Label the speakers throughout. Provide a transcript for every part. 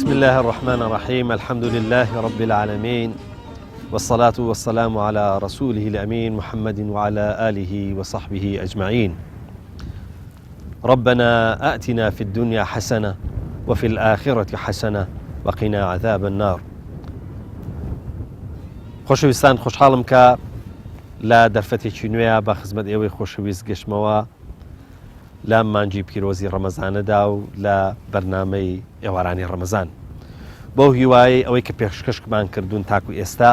Speaker 1: بسم الله الرحمن الرحيم. الحمد لله رب العالمين، والصلاة والسلام على رسوله الأمين محمد وعلى آله وصحبه أجمعين. ربنا آتنا في الدنيا حسنة وفي الآخرة حسنة وقنا عذاب النار. خۆشەویستان، خۆشحاڵم کە لە دەرفەتێکی نوێیە بە خزمەت ئێوەی خۆشەویست گەشتمەوە لە مانجی پیرۆزی ڕەمەزانەدا و لە بەرنامەی ئێوارانی ڕەمەزان بەو هیوایی ئەوەی کە پێشکەشمان کردوون تاکو ئێستا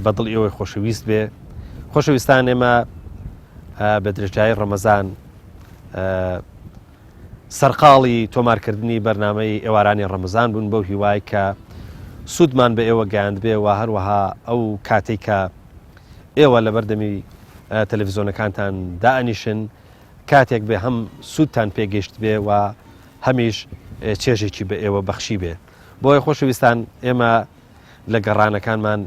Speaker 1: بەدڵ ئێوەی خۆشەویست بێ. خۆشەویستان، ئێمە بە درێژایی ڕەمەزان سەرقاڵی تۆمارکردنی بەرنامەی ئێوارانی ڕەمەزان بوون بەو هیوای کە سوودمان بە ئێوە گەیاند بێ و هەروەها ئەو کاتێک کە ئێوە لە بەردەمی تەلەڤیزۆنەکانتان دائنیشن کاتێک بێ هەم سوودتان پێگەشت بێ و هەمیش چێژێکی بە ئێوە بەخشی بێ. بۆیە خۆشەویستان، ئێمە لە گەڕانەکانمان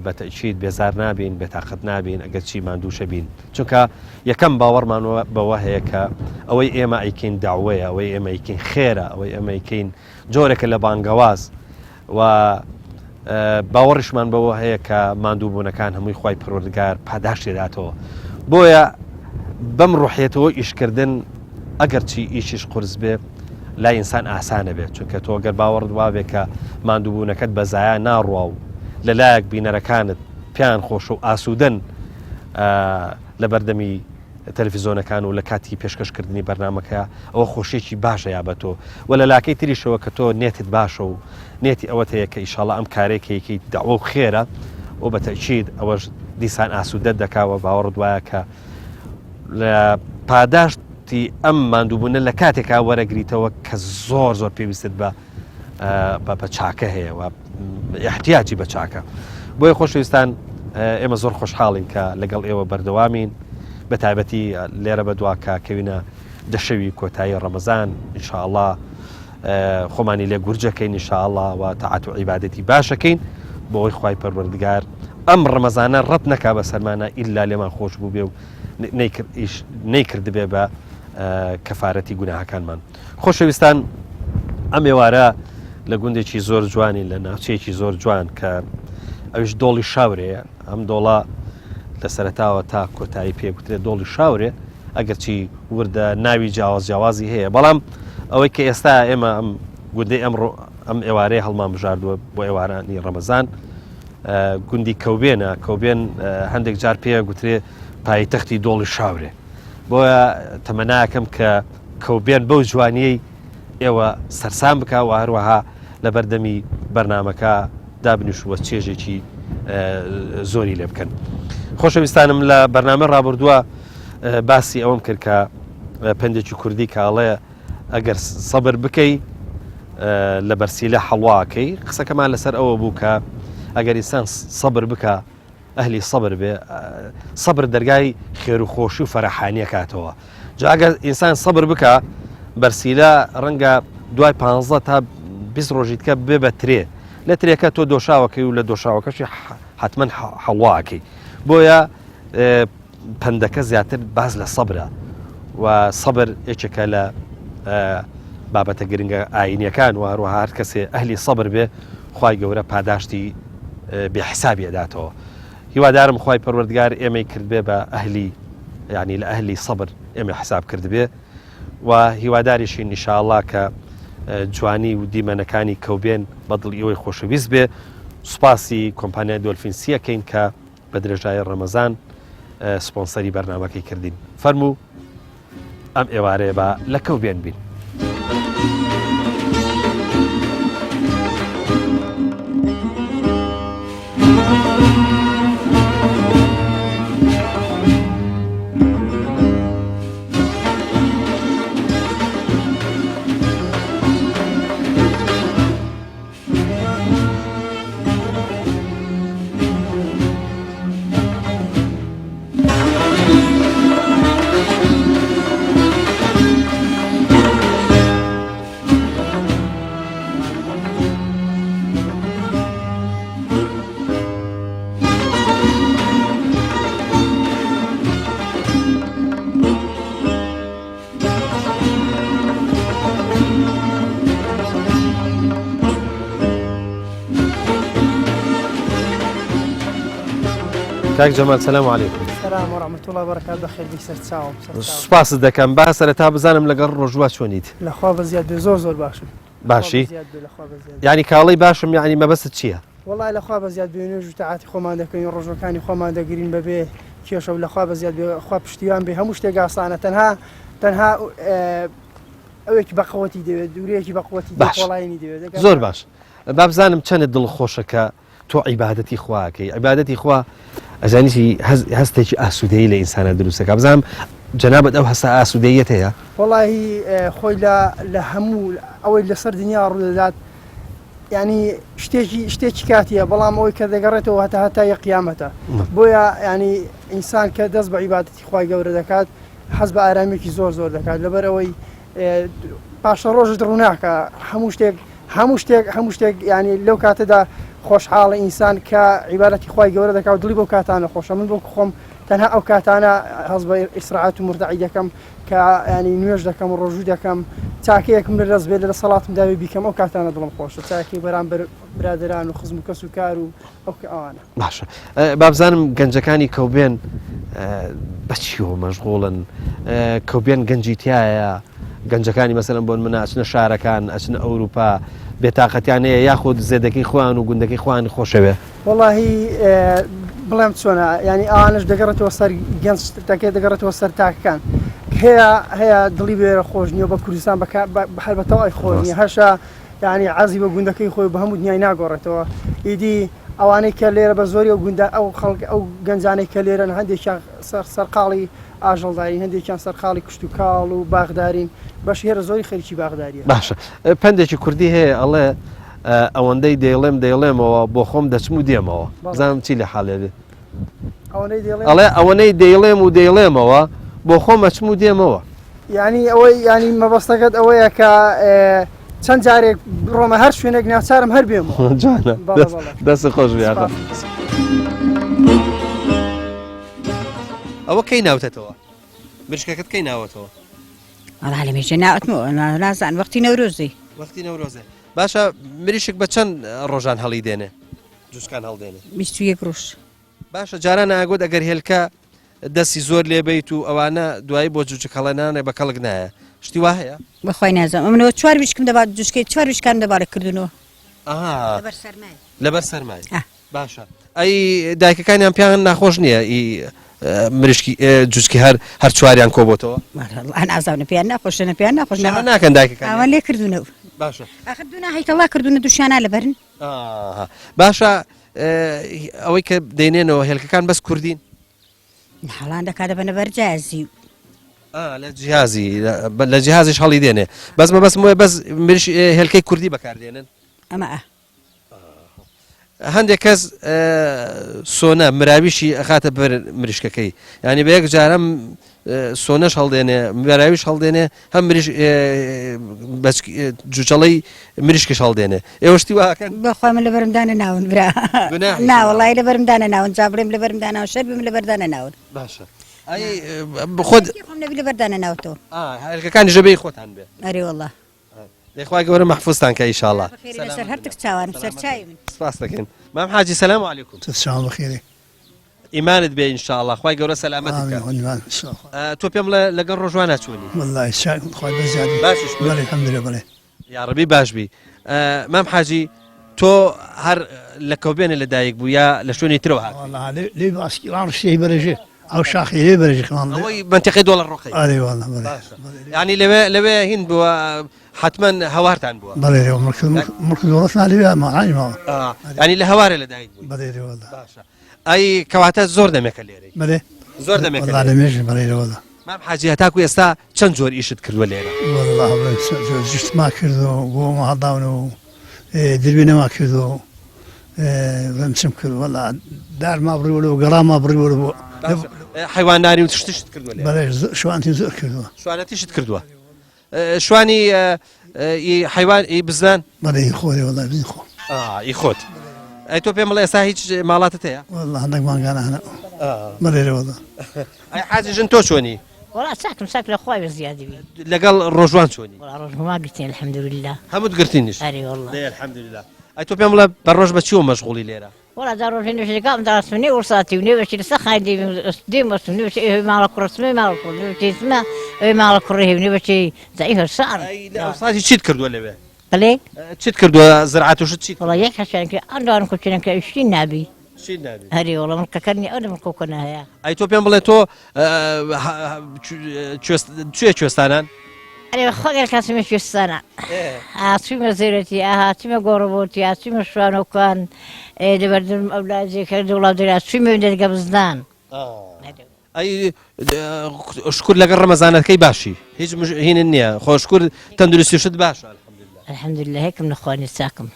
Speaker 1: بە تەئکید بێزار نابین، بێتاقەت نابین ئەگەر چی ماندووشە بین، چونکە یەکەم باوەڕمان بەوە هەیە کە ئەوەی ئێمە ئەیکەین داوەیە، ئەوەی ئێمە ئەیکەین خێرە، ئەوەی ئێمە ئەیکەین جۆرێکە لە بانگەواز و باوەڕیشمان بەوە هەیە کە ماندووبوونەکان هەمووی خوای پەروەردگار پاداشتی داتەوە. بۆیە بەم ڕوحیەتەوە ئیشکردن ئەگەر چی ئیشیش قورس بێ لای ئینسان ئاسانە بێت، چونکە تۆ گەر باوەڕت وا بێ کە ماندووبوونەکەت بە زایە ناڕوا و لەلایەک بینەرەکانت پیان خۆش و ئاسوودن لە بەردەمی تەلەڤیزۆنەکان و لە کاتی پێشکەشکردنی بەرنامەکە، ئەوە خۆشیێکی باشە یا بە تۆ و لە لاکەی تریشەوە کە تۆ نێتت باشە و نێتی ئەوەت هەیە کە ئیشاڵڵا ئەم کارێکێکی داوە و خێرە و بە تەئکید ئەوەش دیسان ئاسوودەت دەکاوە. باوەڕت وایە کە لە پاداشتی ئەم ماندووبوونە لە کاتێکا وەرەگریتەوە کە زۆر زۆر پێویستت بە چاکە هەیە و احتیاجی بە چاکە. بۆیە خۆشەویستان، ئێمە زۆر خۆشحاڵین کە لەگەڵ ئێوە بەردەوامین، بە تایبەتی لێرە بەدواکە کەوینە دەشەوی کۆتایی ڕەمەزان ئینشاءڵڵا خۆمانی لێ گورجەکەین ئینشاءڵڵا و تاعات و عیبادەتی باشەکەین بۆ ئەوەی خوای پەروەردگار ئەم ڕەمەزانە ڕەت نەکا بە سەرمانە ئیلا لێمان خۆش بوو بێ و نەیکرد بێ بە کەفارەتی گوناهەکانمان. خۆشەویستان، ئەم ئێوارە لە گوندێکی زۆر جوانی لە ناوچەیەکی زۆر جوان کە ئەوش دۆڵی شاورەیە. ئەم دۆڵە لە سەرەتاوە تا کۆتایی پێگوترێت دۆڵی شاورێ، ئەگەرچی وردە ناوی جیاوازی هەیە، بەڵام ئەوەی کە ئێستا ئێمە ئەم گوندەی ئەم ئێوارەیە هەڵمان بژاردووە بۆ ئێوارانی ڕەمەزان گوندی کەوبێنە. کەوبێن هەندێک جار پێ گوترێ پایتەختی دۆڵی شاورێ. بۆیە تەمەناکەم کە کەوبێن بەو جوانیەی ئێوە سەرسام بکە و هەروەها لە بەردەمی بەرنامەکە دابنیشوە چێژێکی زۆری لێ بکەن. خۆشەویستانم، لە بەرنامە ڕابردووە باسی ئەوم کرد کە پندێکی کوردی کاڵەیە ئەگەر سەبر بکەی لە بەرسیلە هەڵواکەی. قسەکەمان لەسەر ئەوە بوو کە ئەگەر ئینسان سەبر بکە، ئەهلی سەبر بێ، سەبر دەرگای خێر و خۆشی و فەرەحانیە کاتەوە. جا ئەگەر ئینسان سەبر بکە، بەرسیلە ڕەنگە دوای 15 تا 20 ڕۆژیت کە بێ بە ترێ، لە ترێکە تۆ دۆشاوەکەی و لە دۆشاوەکەشی حتمما هەڵواکەی. بۆیە پندەکە زیاتر باز لە سەبرە و سەبر یەکێکە لە بابەتە گرنگە ئاینیەکان و هەروەها هەر کەسێ ئەهلی سەبر بێ خوای گەورە پاداشتی بێحسابی ئەداتەوە. هیوادارم خوای پەروەردگار ئێمەی کرد بێ بە ئەهلی، یعنی لە ئەهلی سەبر ئێمە حساب کرد بێ و هیواداریشین ئینشاءڵڵا کە جوانی و دیمەنەکانی کەوبێن بەدڵ ئێوەی خۆشەویست بێ. سوپاسی کۆمپانیای دۆلفینسیەکەین کە بە درێژایی ڕەمەزان سپۆنسەری بەرنامەکەی کردین. فەرموو ئەم ئێوارەیە بە لە کەوبێن بین. کاک جەمال سەلام عەلەیکوم.
Speaker 2: سلام ورحمة الله وبركاته. بخير بك سر تساوم.
Speaker 1: سوپاست دەکەم با سەرەتا بزانم لەگەڵ ڕۆژوە چۆنیت.
Speaker 2: لەخوا بەزیاد زۆر باشم.
Speaker 1: باشی؟ یعنی کاڵی باشم یعنی مەبەستت چییە؟
Speaker 2: وڵای لەخوا بەزیاد بێنێ و تاعاتی خۆمان دەکەین ڕۆژەکانی خۆمان دەگرین بەبێ کێشە و لەخوا بەزیاد خوا پشتیوان بێ هەموو شتێک ئاسانە تەنها ئەوێکی بەقەوەتی دەوێت دوورەیەکی بەقوەتی وڵایانی دەوێت.
Speaker 1: زۆر باش. با بزانم چەندت دڵخۆشەکە تۆ عیبادەتی خواکەی عیبادەتی خوا ئەزانیی هەستێکی ئاسوودەیی لە ئینسانە دروستەکە بزانم جەنابەت ئەو هەستا ئاسوودەیەت هەیە؟
Speaker 2: وڵی خۆی لە هەموو ئەوەی لەسەر دنیا ڕوودەدات ینی شتێکی کاتیە بەڵام ئەوی کە دەگەڕێتەوە هەتا یە قیامەتە بۆیە ینی ئینسان کە دەست بە عیبادەتی خوای گەورە دەکات حەز بە ئارامێکی زۆر دەکات لەبەر ئەوەی پاشە ڕۆژت ڕووناکە هەموو شتێک ینی لەو کاتەدا خۆشحاڵە ئینسان کە عیبارەتی خوای گەورە دەکات دڵی بۆ کاتانە خۆشە من بۆ خۆم تەنها ئەو کاتانە هەز بە ئیسراعات و مردعی دەکەم کە ینی نوێژ دەکەم و ڕۆژوو دەکەم چاکەیەکم لە دەست بێت لە سەڵاتم داوی بیکەم ئەو کاتانە دڵم خۆشە چاکی بەرامبەر برادران و خزم و کەس و کار و ئەو ئەوانە.
Speaker 1: باشە بابزانم گەنجەکانی کەوبێن بەچیەوە مەشغوڵن کەوبێن گەنجی تایە گەنجەکانی مەسەلەن بۆن منە ئەچنە شارەکان ئەچنە ئەوروپا بێتاقەتیانەیە یاخود زێدەکەی خۆیان و گوندەکەی خۆیان خۆشەوێ
Speaker 2: وەڵاهی بڵێم چۆنە ینی ئەوانش دەگەڕێتەوە سەر گەنجەکە دەگەڕێتەوە سەر تاکەکان هەیە دڵی بێرە خۆش نییە بە کوردستان هەربەتەوە ئەی خۆنی هەشە ینی عزی بە گوندەکەی خۆی بە هەموو دنیای ناگۆڕێتەوە ئیدی ئەوانەی کە لێرە بە زۆری و گوندە ئەو خەڵک ئەو گەنجانەی کە لێرەن هەندێکیان سەرقاڵی ئاژەڵدارین هەندێکیان سەرقاڵی کشت و کاڵ و باغدارین بەش هێرە زۆری خەریکی باغداریە.
Speaker 1: باشە پندێکی کوردی هەیە ئەڵێ ئەوەندەی دەیڵێمەوە بۆ خۆم دەچم و دێمەوە بزانم چی لە حاڵێ بێت ئەڵێ ئەوەنەی دەیڵێم و دەیڵێمەوە بۆ خۆم ئەچم و دێمەوە
Speaker 2: ینی ئەوەی ینی مەبەستەکەت ئەوەیە کە چەند جارێک ڕۆمە هەر شوێنێک ناچارم هەر بێم
Speaker 1: دەست خۆش بیاە ئەوە کەی ناوتێتەوە برشکەکەت کەی ناوەتەوە
Speaker 3: لە مێژە ناوتمەوە نازان وەختی نەورۆزی
Speaker 1: وەختی نەورۆزێ باشە مریشک بە چەند ڕۆژان هەڵی دێنێ جوشکان هەڵدێنێ
Speaker 3: 21 ڕۆژ
Speaker 1: باشە جاران ئاگۆت ئەگەر هێلکە دەستی زۆر لێبیت و ئەوانە دوایی بۆ جوچ کەڵێنانێ بە کەڵک نایە شتی وا هەیە
Speaker 3: بەخوای نازانم ئەمنەوە چوار ویشکم دەبات جوشکەی چوار ویشکان دەبارە کردنەوە
Speaker 1: لەبەر سەرمای باشە ئەی دایکەکانیان پیان ناخۆش نییە مریشکی جوچکی هەر چواریان کۆبتەوە
Speaker 3: نازانە پێیان ناخۆشە پێیان ناخۆش
Speaker 1: ناکەن دایکەکان
Speaker 3: ئەوان لێ کردونەوە
Speaker 1: باشە
Speaker 3: ئەخدونا هەیتەڵا کردوونە دووشانە لەبەرن
Speaker 1: باشە ئەوەی کە دەینێنەوە هێلکەکان بەس کوردین
Speaker 3: هەڵان دەکاتە بەنە بەرجازی
Speaker 1: لە جیهازیش هەڵی دێنێ بەسمە بەسمەوە بەس هێلکەی کوردی بەکاردێنن
Speaker 3: ئەمە
Speaker 1: هەندێک کەس سۆنە مراویشی ئەخاتە بەر مریشکەکەی ینی بە یەک جارم سۆنەش هەڵدێنێ مراویش هەڵدێنێ هەم جوچەڵی مریشکش هەڵدێنێ ئێوەشتی واکەن
Speaker 3: بەخوا من لە بەرمدانە ناون برا ناوەڵی لە بەرمدانە ناون جابرێم لە بەرمدانەوە شەر بم لە بەردانە ناون
Speaker 1: باشە خۆت
Speaker 3: نەبی لە بەردانە ناوتەوە
Speaker 1: هەرکەکانی ژەبەی خۆتان بێ
Speaker 3: ئەرێ وەڵڵا
Speaker 1: دەخوای گەورە مەحفوظتان کە ئینشاءڵڵا
Speaker 3: لەسەر هەر تک چاوانم سەرچاوی من
Speaker 1: سپاس دەکەین مام حاجی سەلام عەلەیکوم
Speaker 4: تسلام بخيري
Speaker 1: ئیمانت بێ ئینشاءڵڵا خوای گەورە سەلامەت تۆ پێم لەگەڵ ڕۆژوان ناچوونی
Speaker 4: والله شاك خوي بزيادة
Speaker 1: باشش
Speaker 4: بلي الحمد لله بلي
Speaker 1: یا ڕەبی باش بی مام حاجی تۆ هەر لە کەوبێنە لەدایک بوو یا لە شوێنی ترەوە هات
Speaker 4: والله لي باسكي عرشي برجي او شاخي لي برجي كمان
Speaker 1: ئەوەی منتیقی دۆڵە ڕۆخی
Speaker 4: اي والله بلي
Speaker 1: ینی لەوێ هین بووە حتمما هەوارتان بووە
Speaker 4: بلي مركز ورثنا لي ما عاني ما
Speaker 1: ینی لە هەوارە لەدایک بووی
Speaker 4: بلي والله
Speaker 1: باشە ئەی کەواتە زۆر دەمێکە لێرەی
Speaker 4: بلي
Speaker 1: زۆر دەمێکە
Speaker 4: والله لميش بلي والله
Speaker 1: مام حاجی هەتاکو ئێستا چەند جۆر ئیشت کردووە لێرە
Speaker 4: والله جشت ما كردو وما هضاونو دربينا ما كردو بمسم كردو والله دار ما بري ولا قرا ما بري ولا
Speaker 1: حیواناری و تشتشت کردووە لێرە
Speaker 4: بلي شو انت زور كردو
Speaker 1: شوانەتیشت کردووە شوانی حیوان بزان
Speaker 4: بلي خوي والله بزين خو
Speaker 1: ئی خۆت ئەی تۆ پێم بڵێ ئێستا هیچ ماڵاتت هەیە
Speaker 4: والله عندك ما كان هنا بلي والله
Speaker 1: ئەی حاجیژن تۆ چۆنی
Speaker 5: والله ساكن لأخوي بزيادة بي
Speaker 1: لەگەڵ ڕۆژوان چۆنی
Speaker 5: والله روح ما قلت الحمد لله
Speaker 1: هەمووت گرتینیش
Speaker 5: أري والله
Speaker 1: الحمدلله ئەی تۆ پێم بڵێ بەڕۆژ بە چیوە مەشغوڵی لێرە
Speaker 5: وڵا داڕۆژێ نوێژەکەم داسمنی وڵساتی و نوێشی لەسەر خاندی دێمەست نوێش ماڵە کوڕسمە ماڵە کوڕسمە ئەوێ ماڵە کوڕی هێو نوێشی زای هەرسان
Speaker 1: ساتی چیت کردووە لەوێ
Speaker 5: بڵێ
Speaker 1: چیت کردووە زرعاتوشت چیت
Speaker 5: وڵا یەک هەشانکە ئەندوان کوچێنکە شتی نابی
Speaker 1: چیت نابێت
Speaker 5: هەری وڵا مڵکەکەنی ئەو مڵکۆکەنە هەیە
Speaker 1: ئەی تۆ پێم بڵێ تۆ کوێ کوێستانان
Speaker 5: ئەرێ خۆگەر کاسمە کوێستانە هاتوومە زێرەتی هاتوومە گۆڕەبۆتی هاتوومە شوانۆکان دەبەردم ئەولادێکە وڵاتێرا چوومە دەرگە بزدان
Speaker 1: ئەی شکر لەگەڵ ڕەمەزانەکەی باشی هیچ هینە نییە خۆشکر تەندروستیشت باشە
Speaker 5: الحەمدلله هێکم نەخوانی چاکم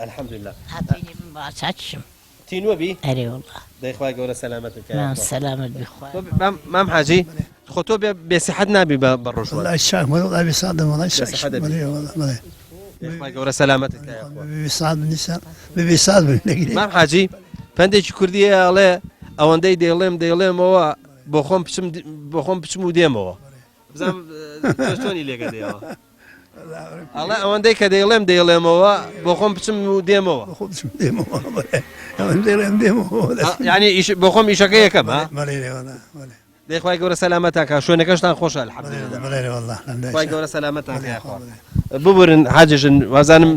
Speaker 1: الحەمدلله
Speaker 5: هاتوینی بم بەچاچشم
Speaker 1: تینوەبی
Speaker 5: ئەرێ وڵا
Speaker 1: دەیخوای گەورە سەلامەتت
Speaker 5: سەلامت بخوای
Speaker 1: مام حاجی خۆ تۆ بێسیحەت نابی بە ڕۆژ
Speaker 4: والله الشاك والله بيصادم والله الشاك
Speaker 1: بس حدا بي.
Speaker 4: والله
Speaker 1: دەیخوای گەورە سەلامەتت
Speaker 4: بيصاد بالنساء بيصاد بالنقل
Speaker 1: مام حاجی پندێکی کوردیە ئەڵێ ئەوەندەی دێڵێمەوە بۆ خۆم بچم و دێمەوە بزانم چۆنی لێگە دێەوە ئەڵێ ئەوەندەی کە دێڵێمەوە بۆ خۆم بچم و دێمەوە یعنی بۆ خۆم ئیشەکە یەکەم دەیخوای گەورە سەلامەتاکە شوێنەکەشتان خۆشە الحەمدولله گەورە سەلامەتاکە ببورن حاجژن وازانم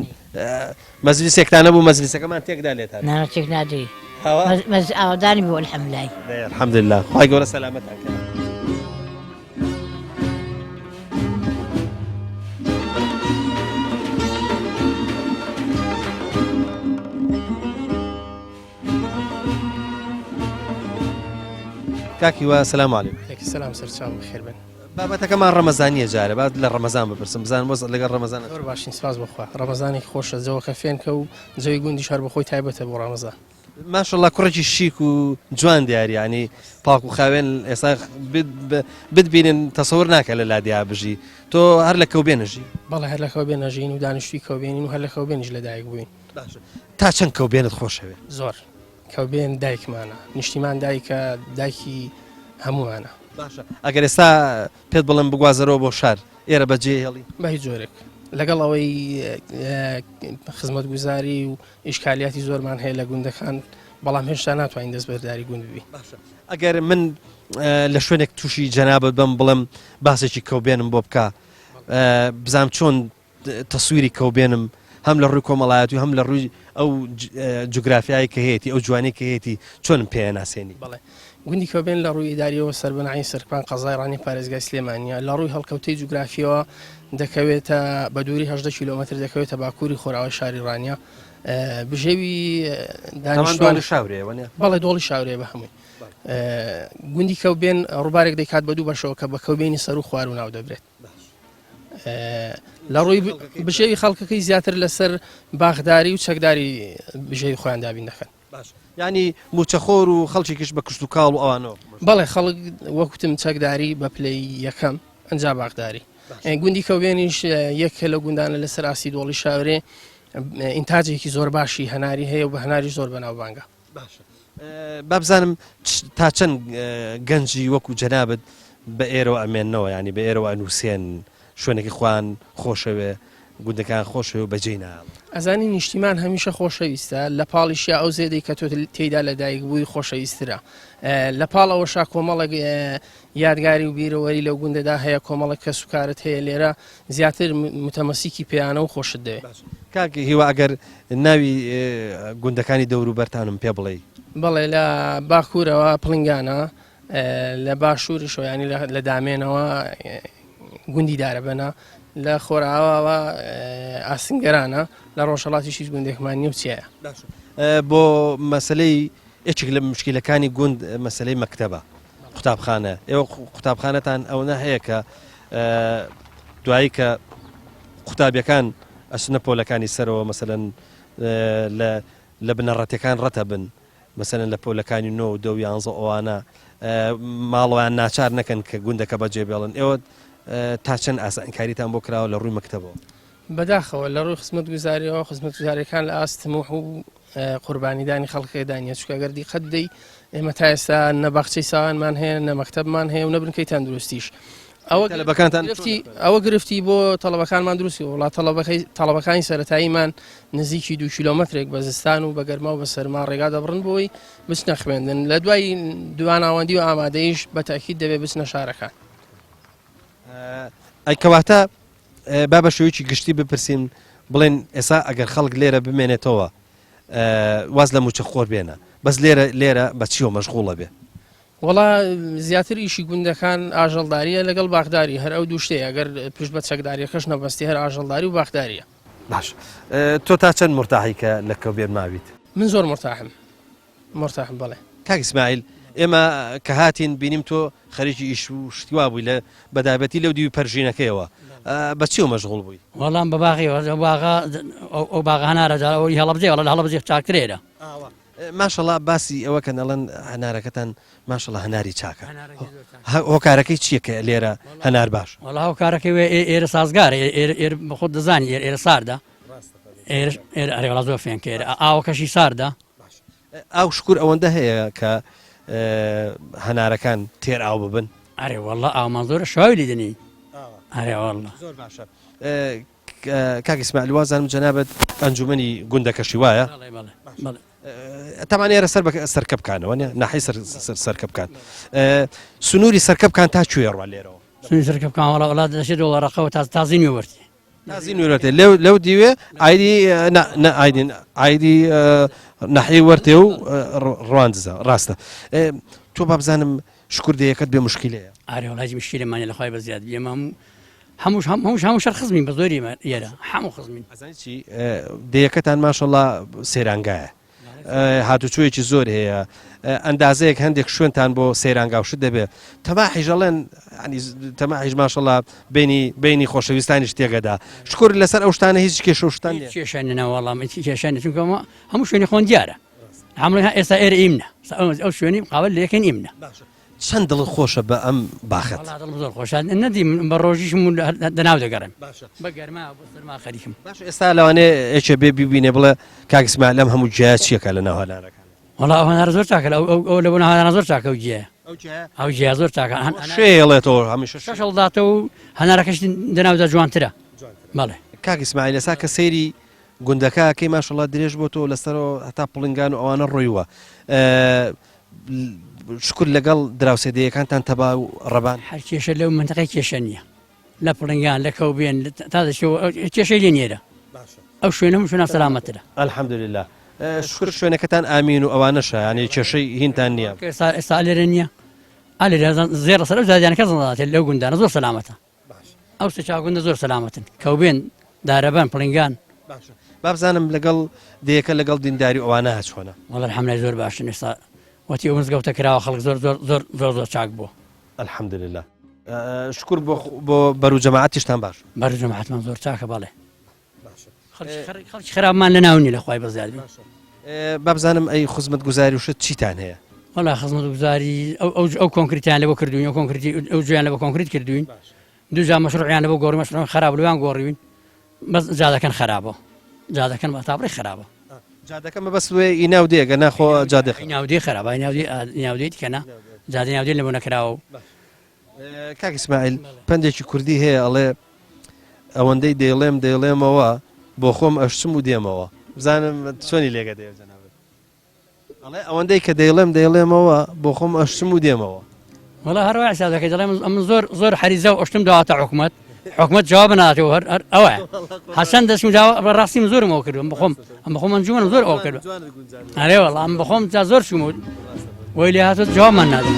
Speaker 1: مەجلیسێکتانە بوو مەجلیسەکەمان تێکدا لێتان
Speaker 5: نانە تێک نادەی ئاوادانی بۆ الحەمدلله
Speaker 1: الحەمدلله خوای گەورە سەلامەتاکە کاکی وە سەلام عەلیکم
Speaker 6: سلام سەرچاو بەخێر بن
Speaker 1: بابەتەکەمان ڕەمەزانیە جارە بعد لە ڕەمەزان بپرسم بزانم وەز لەگەڵ ڕەمەزان
Speaker 6: زۆر باشین سپاس بخوا ڕەمەزانی خۆشە جەوەکە فێنکە و جەوی گوندی شار بەخۆی تایبەتە بۆ ڕەمەزان
Speaker 1: ماشەڵڵا کوڕێکی شیک و جوان دیاری ینی پاک و خاوێن ئێستا بتبینن تەسەوەر ناکە لە لادیا بژی تۆ هەر لە کەوبێنەژی
Speaker 6: بەڵێ هەر لە کەوبێن نەژین و دانیشتوی کەوبێنین و هەر لە کەوبێنیش لەدایک بووین
Speaker 1: تا چەند کەوبێنت خۆشەوێت
Speaker 6: زۆر کەوبێن دایکمانە نیشتیمان دایکە دایکی هەمووانە
Speaker 1: باشە ئەگەر ئێستا پێت بڵم بگوازەرەوە بۆ شار ئێرە بەجێ هێڵی
Speaker 6: بە هیچ جۆرێک لەگەڵ ئەوەی خزمەت گوزاری و ئیشکالیاتی زۆرمان هەیە لە گوندەکان بەڵام هێشتا ناتوانین دەست بەرداری گوند ببی
Speaker 1: ئەگەر من لە شوێنێک تووشی جەنابەت بم بڵم باسێکی کەوبێنم بۆ بکە بزانم چۆن تەسویری کەوبێنم هەم لە ڕووی کۆمەڵایەتی و هەم لە ڕووی ئەو جوگرافیایی کە هەیەی ئەو جوانی کە هەیەی چۆنم پێ ناسێنی
Speaker 6: بڵێ گوندی کەوبێن لە ڕووی ئیداریەوە سەربنایی سەرکان قەزای ڕانی پارێزگای سلێمانیە لە ڕووی هەڵکەوتەی جوگرافیەوە دەکەوێتە بە دووری 18 کیلۆمەتر دەکەوێتە باکووری خۆراوی شاری ڕانیە بژێوی دانیشتوان
Speaker 1: شاورێ
Speaker 6: بەڵێ دۆڵی شاورێ بە هەمووی گوندی کەوبێن ڕووبارێک دەکات بە دوو بەشەوە کە بە کەوبێنی سەر و خوار و ناو دەبرێت لە ڕووی بژێوی خەڵکەکەی زیاتر لەسەر باغداری و چەکداری بژێوی خۆیان دابین دەکەن
Speaker 1: ینی موچەخۆر و خەڵکیش بە کشت و کاڵ و ئەوانەوە
Speaker 6: بەڵێ خەڵک وەکوتم چەکداری بە پلەی یەکەم ئەنج باغداری گوندی کەوبێنیش یەکە لە گوندانە لەسەر ئاسی دۆڵی شاورێ ئینتاجێکی زۆر باشی هەناری هەیە و بە هەناری زۆر بەناوبانگە
Speaker 1: بابزانم تا چەند گەنجی وەکو جەنابەت بە ئێرەوە ئەمێنەوە ینی بە ئێرەوە ئەنووسێن شوێنێکی خوان خۆشەوێ گوندەکان خۆشەوە و بەجێی ناڵ
Speaker 6: ئەزانی نیشتیمان هەمیشە خۆشەویستە لە پاڵیشیا ئەو زێدەی کە تۆ تێیدا لەدایک بووی خۆشەویسترە لە پاڵەوەشا کۆمەڵک یادگاری و بیرەوەری لەو گوندەدا هەیە کۆمەڵک کە سوکارت هەیە لێرە زیاتر متەمەسیکی پێیانە و خۆشت دەوێت
Speaker 1: کاکی هیوا ئەگەر ناوی گوندەکانی دەوروبەرتانم پێ بڵێ
Speaker 6: بەڵێ لە باکوورەوە پڵنگانە لە باشووریشەوە ینی لە دامێنەوە گوندی دارەبەنە لە خۆراوەوە ئاسنگەرانە لە ڕۆژهەڵاتیشی گوندێکمان نیە و چیایە
Speaker 1: بۆ مەسلەی یەکێک لە مشکلەکانی گوند مەسلەی مەکتەبە قوتابخانە ئێوە قوتابخانەتان ئەوە هەیە کە دوایی کە قوتابیەکان ئەچنە پۆلەکانی سەرەوە مەسەلەن لە بنەڕەتەکان ڕەتە بن مەسەلەن لە پۆلەکانی 9 و 10 و 11 ئەوانە ماڵەوەیان ناچار نەکەن کە گوندەکە بەجێ بێڵن ئێوە تا چەند ئاسانکاریتان بۆ کراوە لە ڕووی مەکتەبەوە
Speaker 6: بەداخەوە لە ڕووی خزمەت گوزاریەوە خزمەت گوزاریەکان لە ئاستموح و قوربانیدانی خەڵکێدانە چکە گەردی قەت دەی ئێمە تا ئێستا نە باخچەی ساوانمان هەیە نە مەکتەبمان هەیە و نەبنکەی تەندروستیش ئەوە گرفتی بۆ تەڵەبەکانمان دروستی وڵات تەڵەبەکانی سەرەتاییمان نزیکی 2 کیلۆمەترێک بە زستان و بە گەرما و بە سەرما ڕێگا دەبڕن بۆی بچنە خوێندن لە دوای دواناوەندی و ئامادەیش بەتاکید دەبێت بچنە شارەکان.
Speaker 1: ئەیکەواتە با بە شێوەیەکی گشتی بپرسین بڵێن ئێستا ئەگەر خەڵک لێرە بمێنێتەوە واز لە موچە خۆر بێنە بەس لێرە بە چیەوە مەشغوڵە بێ
Speaker 6: وڵا زیاتر ئیشی گوندەکان ئاژەڵداریە لەگەڵ باخداری هەر ئەو دووشتەیە ئەگەر پشت بە چەکداریەکەش نەبەستی هەر ئاژەڵداری و باخداریە.
Speaker 1: باش تۆ تا چەند مرتاحی کە لە کەوبێن ماویت؟
Speaker 6: من زۆر مرتاحم بەڵێ.
Speaker 1: کاک ئیسماعیل ئێمە کە هاتین بینیم تۆ خەریکی ئیش و شتیوا بووی لە بەدابەتی لەو دیوی پەرژینەکەیەوە بە چیەوە مەشغوڵ بووی؟
Speaker 7: وەڵام بە باغیەوە ئەو باغ هەنارەدا ئەوی هەڵەبجێ وڵە هەڵەبجێ چاکترێرە.
Speaker 1: ماشەڵا باسی ئەوە کە نەڵەن هەنارەکەتان ماشەڵا هەناری چاکە هۆکارەکەی چییە کە لێرە هەنار باش؟
Speaker 7: وەڵا هۆکارەکەی ئێرە سازگارە بە خۆت دەزانی ئێرە ساردا ئەرێوەڵا زۆر فێنکێرە ئاوەکەشی ساردا.
Speaker 1: ئاو شکور ئەوەندە هەیە کە هەنارەکان تێر ئاو ببن؟
Speaker 7: ئەرێ وەڵا ئاومان زۆرە شاوی لیدنی ئەرێ وەڵا
Speaker 1: زۆر باشە. کاک ئیسماعیل وازانم جەنابەت ئەنجومەنی گوندەکەشی وایە؟ تەمانێرە سەرکە بکانەوە ناحی سەرکە بکان سنووری سەرکە بکان تا کوێڕوا لێرەوە
Speaker 7: سنووری سەرکە بکان وەڵا دەشێت دۆڵەڕەقەوە تازی نوێوەرتی
Speaker 1: تازی نوێرەتێ لەو دیوێ ئایدی ناحی وەرتێ و ڕوانزە ڕاستە. تۆ با بزانم شکر دەیەکەت بێ مشکلەیە؟
Speaker 7: ئارێ وڵاتی مشکلێمانە لەخوای بەزیاد بێمە هەموو شەر خزمین بە زۆری ئێرە هەموو خزمین.
Speaker 1: ئەزانی چی دەیەکەتان ماشەڵڵا سێرانگایە هاتوچۆیەکی زۆر هەیە ئەندازەیەک هەندێک شوێنتان بۆ سەیرانگاوشت دەبێت تەماحیژەڵێن تەماحیژ ماشەڵڵا بینی خۆشەویستانی شتێگەدا شکر لەسەر ئەو شتانە هیچ کێشەشتان
Speaker 7: کێشانەوەڵام کێشانە چونکەمە هەموو شوێنی خۆن دیارە هەموو ئێستا ئێرە ئیمنە ئەو شوێنی قاول لەکەن ئیمنە.
Speaker 1: چەند دڵ خۆشە بە ئەم باخەت؟
Speaker 7: زۆر خۆشان نەدی بە ڕۆژیشم دەناو دەگەڕم بە گەرما سەرما خەریکم.
Speaker 1: باش ئێستا لەوانێ ئێچە بێ ببینێ بڵێ کاک ئیسماعیل لەم هەموو جیا چیەکە لە ناو هەنارەکان؟
Speaker 7: وەڵا ئەو هەنارە زۆر چاکە ئەو لە بۆ هەنارە زۆر چاکە و جێ ئەو جیا زۆر چاکە
Speaker 1: شێڵێتەوە هەمیشە
Speaker 7: شەشەڵداتەوە و هەنارەکەش دەناودا جوانترە. بەڵێ
Speaker 1: کاک ئیسماعیل ئێستا کە سەیری گوندەکەکەی ماشەڵڵا درێژ بۆ تۆ لەسەرەوە هەتا پڵنگان و ئەوانە ڕۆیوە شکر لەگەڵ دراوسێدەیەکانتان تەبا و ڕەبان
Speaker 7: هەر کێشە لەو منتەقەی کێشە نییە لە پڵنگان لە کەوبێن تا دەشەوە کێشەی لێ نێرە ئەو شوێنە هەموو شوێنە سەلامەترە
Speaker 1: ئەلحەمدولله. شکر شوێنەکەتان ئامین و ئەوانەشە ینی کێشەی هینتان نییە
Speaker 7: ئێستا لێرە نییە زێڕە سەر زادیانەکە زڵاتێت لەو گوندانە زۆر سەلامەتە ئەو سە چاگوندە زۆر سەلامەتن کەوبێن دارەبان پڵنگان.
Speaker 1: بابزانم لەگەڵ دەیەکە لەگەڵ دینداری ئەوانە هەچۆنە؟
Speaker 7: وەڵا حەملای زۆر باشن ئێستا وەتی ئەو مزگەوتە کراوە خەڵک زۆر چاک بووە
Speaker 1: ئەلحەمدولله. شکر بۆ بەرو جەماعەتیشتان باش؟
Speaker 7: بەرو جەماعەتمان زۆر چاکە بەڵێ خەڵکی خراپمان لە ناونی لەخوای بەزیاد.
Speaker 1: بابزانم ئەی خزمەت گوزاری وشت چیتان هەیە؟
Speaker 7: وەڵا خزمەت گوزاری ئەو کۆنکریتیان لەبۆ کردوین ئەو کۆنکریتی ئەو جویان لەبۆ کۆنکریت کردوین دووجا مەشروعیان لەبۆ گۆڕی مەشروع خراپ لەوان گۆڕیوین بەس جادەکەن خراپە جادەکەن بە تاپڕی خراپە
Speaker 1: جادەکەمە بەس وێ ئیناو دێگە ناخۆ جادە
Speaker 7: ناودی خراپە ناودێت کەنا جادە ناودێت لەبۆ نەکراوە.
Speaker 1: کاک ئیسماعیل پندێکی کوردی هەیە ئەڵێ ئەوەندەی دەیڵێمەوە بۆ خۆم ئەشتم و دێمەوە بزانم چۆنی لێگە دێ جەنابەت؟ ئەڵێ ئەوەندەی کە دەیڵێمەوە بۆ خۆم ئەشتم و دێمەوە.
Speaker 7: وەڵا هەروە حسابەکەی دەڵێم ئەم زۆر حەریزە و ئەشتم داواتە حکومەت جواب ناتەوە ئەوە حەسەن دەستم ڕاستیم زۆرمەوە کردم بەخۆم ئەنجومەنم زۆر ئەوە کرد ئەرێ وەڵا ئەم بەخۆم تا زۆر چوم وەی لێ هاتووە جوابمان نادەم.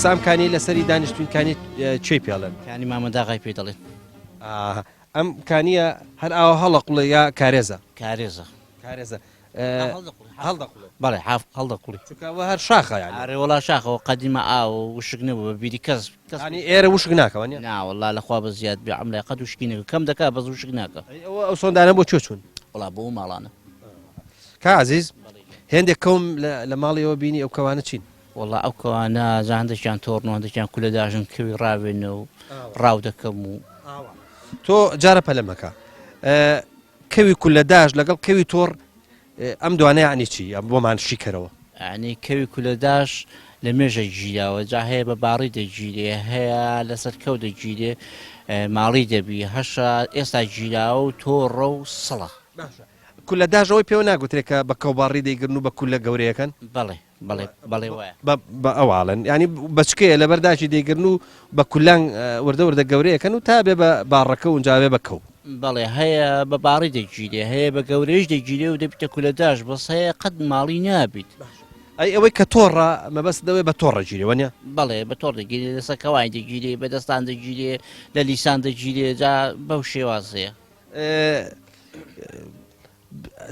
Speaker 1: ئێستا ئەم کانی لەسەری دانیشتوین کانی چی پێڵێن
Speaker 8: کانی مامەداغای پێ دەڵێن
Speaker 1: ئەم کانیە هەر ئاوا هەڵە قوڵە یا کارێزە
Speaker 8: کارێزە
Speaker 1: کارێزە
Speaker 8: هەڵدەقڵێ بەڵێ هەڵدەقڵی
Speaker 1: چکەوە هەر شاخە یانی
Speaker 8: ئارێوەڵا شاخەوە قەدیمە ئاو وشک نەبوو بە بیری کەس
Speaker 1: ینی ئێرە وشک ناکەوە نیە
Speaker 8: ناوەڵا لەخوا بە زیاد بێ ئەم لای قەت وشکی نەکە کەم دەکا بەز وشک ناکە
Speaker 1: ئەو سۆندانە بۆ چۆ چوون
Speaker 8: وڵا بۆ ماڵانە
Speaker 1: کا عزیز هێندێک کەوم لە ماڵیەوە بینی ئەو کەوانە چین
Speaker 8: وڵا ئەو کەوانە هەندێکیان تۆڕن هەندێکیان کولە داژن کەوی ڕاوێنەوە ڕاو دەکەم و
Speaker 1: تۆ جارە پەلەمەکە کەوی کولەداش لەگەڵ کەوی تۆڕ ئەم دوانەیە عنی چی ئەم بۆمان شیکەرەوە
Speaker 8: ینی کەوی کولەداش لە مێژە گیراوە جا هەیە بە باڕی دەگیرێ هەیە لەسەر کەو دەگیرێ ماڵی دەبی هەشە ئێستا گیراوە و تۆڕە و سڵە
Speaker 1: کولەداژەوەی پێوە ناگوترێت کە بە کەوباڕی دەیگرن و بە کولە گەورەیەکەن
Speaker 8: بەڵێ بەڵێ بەڵێ وایە
Speaker 1: بە ئەوواڵن ینی بەچکەیە لە بەرداشی دەیگرن و بە کولان وردە وردە گەورەیەکەن و تا بێ بە باڕەکە و جاوێ بەکەو
Speaker 8: بەڵێ هەیە بە باڕی دەگیرێ هەیە بە گەورەیش دەگیرێ و دەبیتە کولەداش بەس هەیە قەت ماڵی نابیت
Speaker 1: ئەی ئەوەی کە تۆڕە مەبەست دەوێ بە تۆڕە گیرەوە نیە
Speaker 8: بەڵێ بە تۆڕ دەگیرێ لەسەر کەوای دەگیرێ بەدەستان دەگیرێ لە لیسان دەگیرێ جا بەو شێوازەیە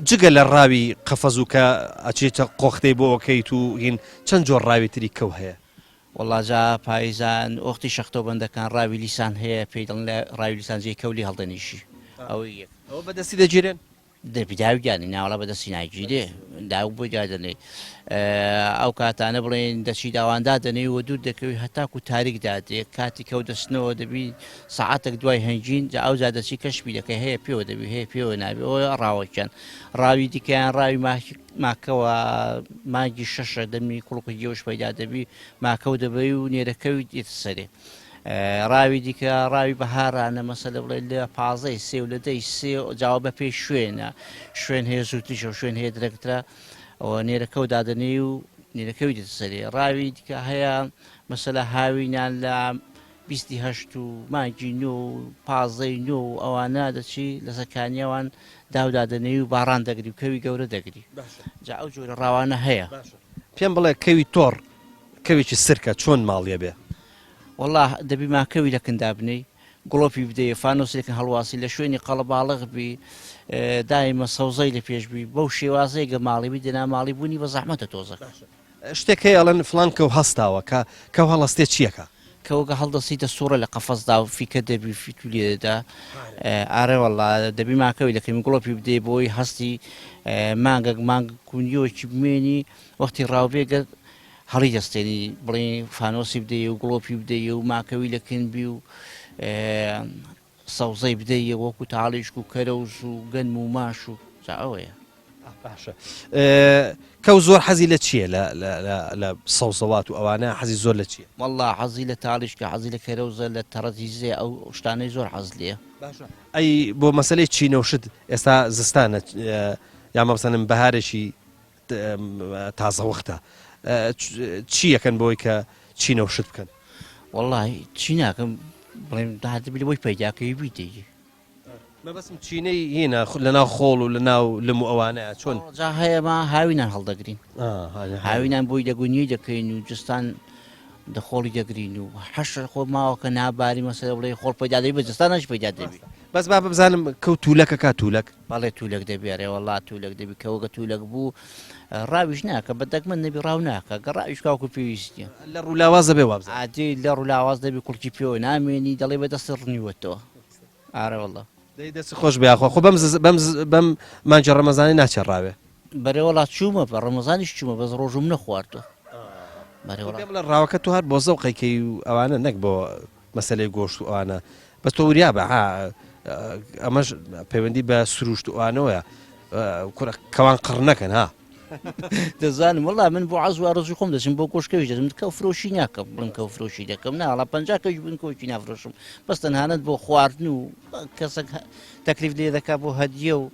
Speaker 1: جگە لە ڕاوی قەفەز و کە ئەچێتە قۆختەی بۆ ئۆکەیت و هین چەند جۆر ڕاوی تری کەو هەیە
Speaker 8: وڵا جا پاییزان ئۆختی شەختۆ بەندەکان ڕاوی لیسان هەیە پێی دڵن لە ڕاوی لیسانجی کەولی هەڵدەنیشی ئەوەی یەک
Speaker 1: ئەوە بەدەستی دەگیرێن
Speaker 8: دەبیداویگانی ناوەڵە بەدەستی ناگیرێ داو بۆ جادنێ ئەو کاتانە بڵێن دەچی داواندا دەنێ و دوور دەکەوی هەتاکو تاریکدا دێ کاتی کەوت دەستنەوە دەبی سەعاتێک دوای هەنگین جا ئەو دەچی کەشبی دەکەی هەیە پێوە دەبی هەیە پێوە نابێ ئەوە ڕاوەکەن ڕاوی دیکەیان ڕاوی ماکەوە مانگی شەشە دەمی کوڵقی گێوش پەیدا دەبی ماکەوت دەبی و نێرەکەوی دێتە سەرێ ڕاوی دیکە ڕاوی بەهارانە مەسەلە بڵێ لە پازەی سێ و لە دەی سێ جاوە بە پێی شوێنە شوێن هەیە زووتیشە و شوێن هەیە درەکترە ئەوە نێرەکە و دادنێ و نێرەکەوی دێتە سەرێ ڕاوی دیکە هەیە مەسەلە هاوینان لە 28 و مانگی نۆ و پازەی نۆ و ئەوانە دەچی لە سەکانیەوان داودادنەی و باڕان دەگری و کەوی گەورە دەگری جا ئەو جۆرە ڕاوانە هەیە
Speaker 1: پێم بڵێ کەوی تۆڕ کەوێکی سرکە چۆن ماڵیە بێ
Speaker 8: والله دەبی ماکەوی لە کندا بنەی گڵۆپی بدەیە فانۆسێکن هەڵواسی لە شوێنی قەڵەباڵغ بی دایمە سەوزەی لە پێشبی بەو شێوازەیە گە ماڵی بی دێنا ماڵی بوونی بە زەحمەتە تۆزەک
Speaker 1: شتێک هەیە ئەڵەن فلان کەو هەستاوە کە هەڵەستێ چیەکە
Speaker 8: کەوگە هەڵدەسیتە سوورە لە قەفەسدا و فیکە دەبی فیتولێدا ئارێ وەڵا دەبی ماکەوی لەکەمی گڵۆپی بدەی بۆی هەستی مانگ کونیۆکی بمێنی وەختی ڕاوبێگە هەڵی دەستێنی بڵێ فانۆسی بدەیە و گڵۆپی بدەیە و ماکەوی لەکەنبی و سەوزەی بدەیە وەکو تاڵیشک و کەرەوز و گەنم و ماش و جا ئەوەیە
Speaker 1: باشە کەو زۆر حەزی لە چییە لە سەوزەوات و ئەوانە حەزی زۆر لە چییە
Speaker 8: وەڵا حەزی لە تاڵیشکە حەزی لە کەرەوزە لە تەڕەتیزێ ئەو شتانەی زۆر حەز لێە
Speaker 1: ئەی بۆ مەسلەی چینەوشت ئێستا زستانە یا مەبسەنم بەهارێکی تازەوەختە چی یەکەن بۆی کە چینەوشت بکەن
Speaker 8: وەڵی چی ناکەم بڵێم داهاتبی لەوەی پەیداکەی بیدەیە
Speaker 1: مەبەسم چینەی هینە لەناو خۆڵ و لەناو لەم و ئەوانەیە چۆن
Speaker 8: جا هەیەما هاوینان هەڵدەگرین هاوینان بۆی دەگونی دەکەین و جستان دەخۆڵی دەگرین و حەش خۆ ماوەکە ناباری مەسەلە بڵێ خۆڵ پەیدا دەبی بە جستانەش پەیدا دەبی
Speaker 1: بەس با بزانم کەوت تولەکە کا تولەک
Speaker 8: بەڵێ تولەک دەبێرێ وەڵا تولەک دەبی کەوەگە تولەک بوو ڕاویش ناکە بە دەگمە نەبی ڕاو ناکە گە ڕاویش کاوکو پێویستە
Speaker 1: لە ڕوولاوازە بێ وابزە
Speaker 8: عادی لە ڕوولاواز دەبی کوڵکی پێوە نامێنی دەڵێ بەدەست ڕنیوەتەوە ئارە وەڵا
Speaker 1: دەی دەست خۆش بێخۆ خۆ بەم مانجە ڕەمەزانی ناچێڕاوێ
Speaker 8: بەرێ وڵات چوومە بە ڕەمەزانیش چوومە بەس ڕۆژم نەخواردوە
Speaker 1: لە ڕاوەکە تو هەر بۆ زەوقێکی و ئەوانە نەک بۆ مەسلەی گۆشت و ئەوانە بەس تۆ وریا بە ئەمەش پەیوەندی بە سروشت و ئەوانەوەیە کەوان قڕ نەکەن ها
Speaker 8: دەزانم وڵا من بۆ عەز و ئارەزوی خۆم دەچم بۆ کۆشکەویش دەچم کەو فرۆشی ناکەم بڵم کەو فرۆشی دەکەم ناڵا 50 کەوی بن کۆچی نافرۆشم بەس تەنهانەت بۆ خواردن و کەسێک تەکلیف لێ دەکا بۆ هەدیە و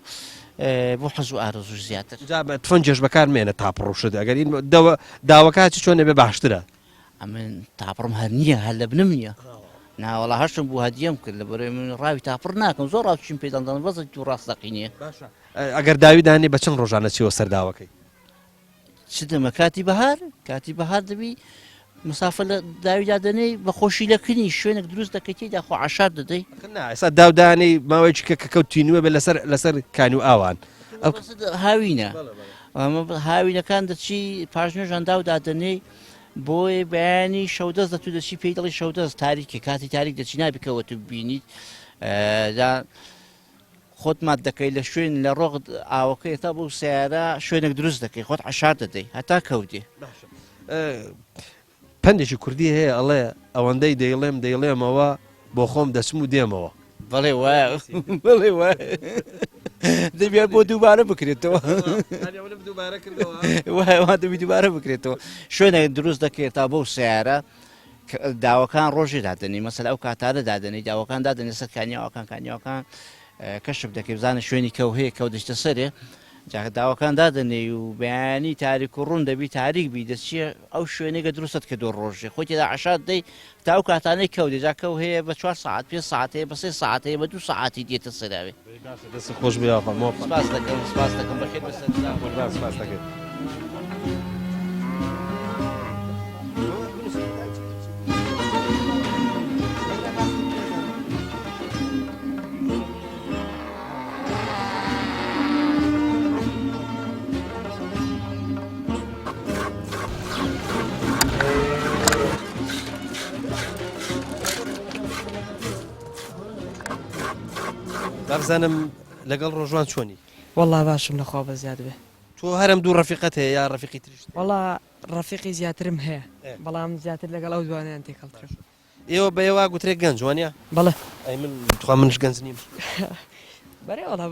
Speaker 8: بۆ حەز و ئارەزوش زیاتر
Speaker 1: تفەنجێش بەکارمێنە تاپڕۆشت ئەگەر داوەکە چۆنە بێ باشترە
Speaker 8: ئەمن تاپڕم هەر نییە هەر لە بنم نییە ناوەڵا هەشتم بۆ هەدیەم کرد لە بەرەوەی من ڕاوی تاپڕ ناکەم زۆر ڕاوچیم پێدەڵدان بەزە تو ڕاستەقینیە
Speaker 1: ئەگەر داوی دانێ بە چەند ڕۆژانە چیوە سەرداوەکەی
Speaker 8: چ دەمە کاتی بەهار دەبی مسافر لە داویدا دەنێ بە خۆشی لەکردنی شوێنێک دروست دەکەیتیدا خۆ عشار دەدەی
Speaker 1: ئێستا داودانی ماوەیەکی کە کەوتینوە بێ لەسەر کان و ئاوان
Speaker 8: هاوینە هاوینەکان دەچی پاشنێژان داودا دەنێ بۆی بەیانی شەودەست دەتو دەچی پێی دەڵی شەودەست تاریکی کاتی تاریک دەچی نابیکەوە تو بینیت خۆتمان دەکەی لە شوێن لە ڕۆغ ئاوەکەی تا بۆ سیارە شوێنێک دروست دەکەی خۆت عشار دەدەی هەتا کەوتێ
Speaker 1: پندێکی کوردی هەیە ئەڵێ ئەوەندەی دەیڵێمەوە بۆ خۆم دەچم و دێمەوە
Speaker 8: بەڵێ وایە بڵێ وایە دەبێت بۆ دووبارە بکرێتەوە وایە دەبی دووبارە بکرێتەوە شوێنێک دروست دەکرێت تا بۆ سیارە داوەکان ڕۆژی دادنی مەسەل ئەو کاتارە دادنی داوەکان دادنی سەر کانیاوەکان کەشف دەکەی بزانە شوێنی کەو هەیە کەو دەشتە سەرێ جاکە داوەکان دادنێ و بەیانی تاریک و ڕوون دەبی تاریک بی دەچیە ئەو شوێنێکە دروستت کە دۆ ڕۆژێ خۆتیدا عشات دەی تا ئەو کاتانەی کەوت دێجا کەو هەیە بە 4 ساعت 5 ساعتەیە بە 3 ساعتەیە بە 2 ساعتی دێتە سەراوێ
Speaker 1: دەست خۆش بێخەمەوە
Speaker 8: سپاس دەکەم بەخێر بەسەر
Speaker 1: بابزانم لەگەڵ ڕۆژوان چۆنی
Speaker 9: والله باشم لەخوا بە زیاد بێ
Speaker 1: تۆ هەرم دوو ڕەفیقەت هەیە یا ڕەفیقی تریشت
Speaker 9: والله ڕەفیقی زیاترم هەیە بەڵام زیاتر لەگەڵ ئەو جوانیان تێکەڵترم
Speaker 1: ئێوە بەێوا گوترێک گەنج وانە
Speaker 9: بەڵێ
Speaker 1: ئەی من توخوا منش گەنج نیم
Speaker 9: بەرێ وڵا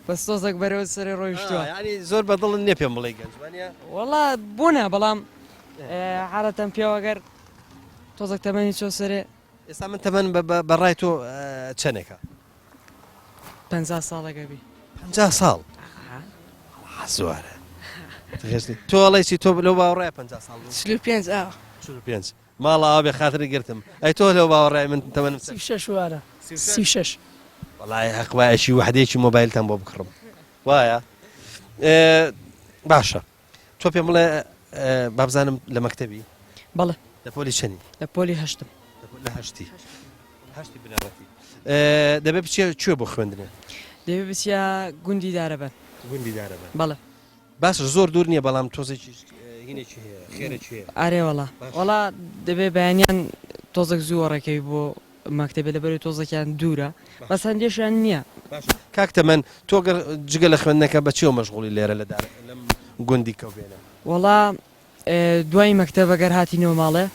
Speaker 9: بەس تۆزێک بەرەوە سەرێ ڕۆیشتووە
Speaker 1: ینی زۆر بەدڵن نێ پێم بڵێ گەنج وانە
Speaker 9: والله بوونە بەڵام حالەتەم پێوەگەر تۆزێک تەمەنی چۆ سەرێ
Speaker 1: ئێستا من تەمەن بەڕای تۆ چەندێکە
Speaker 9: 50 ساڵەکە بی
Speaker 1: 50 ساڵ زۆرە تۆ ئەڵێکی تۆ لەو باوەڕای 50 ساڵ
Speaker 2: 5
Speaker 1: ماڵە ئاوێ خاتری گرتم ئەی تۆ لەو باوەڕای من تەمەنم
Speaker 2: 36 وارە 36
Speaker 1: وڵای حەقوایەکی وحدەیەکی مۆبایلتان بۆ بکڕم وایە باشە تۆ پێم بڵێ بابزانم لە مەکتەبی
Speaker 9: بەڵێ
Speaker 1: لە پۆلی چەندی
Speaker 9: لە پۆلی هەشتم
Speaker 1: لە هەشتی بنەڕەتی دەبێت بچێ کوێ بۆ خوێندنە
Speaker 9: دەبێ بچیا گوندی دارەبەن
Speaker 1: گوندی دارەبەن
Speaker 9: بەڵێ
Speaker 1: باشە زۆر دوور نییە بەڵام تۆزێکی هینێکی هەیە خێرەکی هەیە
Speaker 9: ئارێ وڵا دەبێ بەیانیان تۆزێک زووەڕەکەی بۆ مەکتەبێ لەبەری تۆزێکیان دوورە بەس هەندێشیان نییە
Speaker 1: کاک تەمەن تۆ جگە لە خوێندنەکە بەچێوە مەشغوڵی لێرە لەم گوندی کەوبێنە
Speaker 9: وڵا دوای مەکتەبەگەر هاتینەوە ماڵێ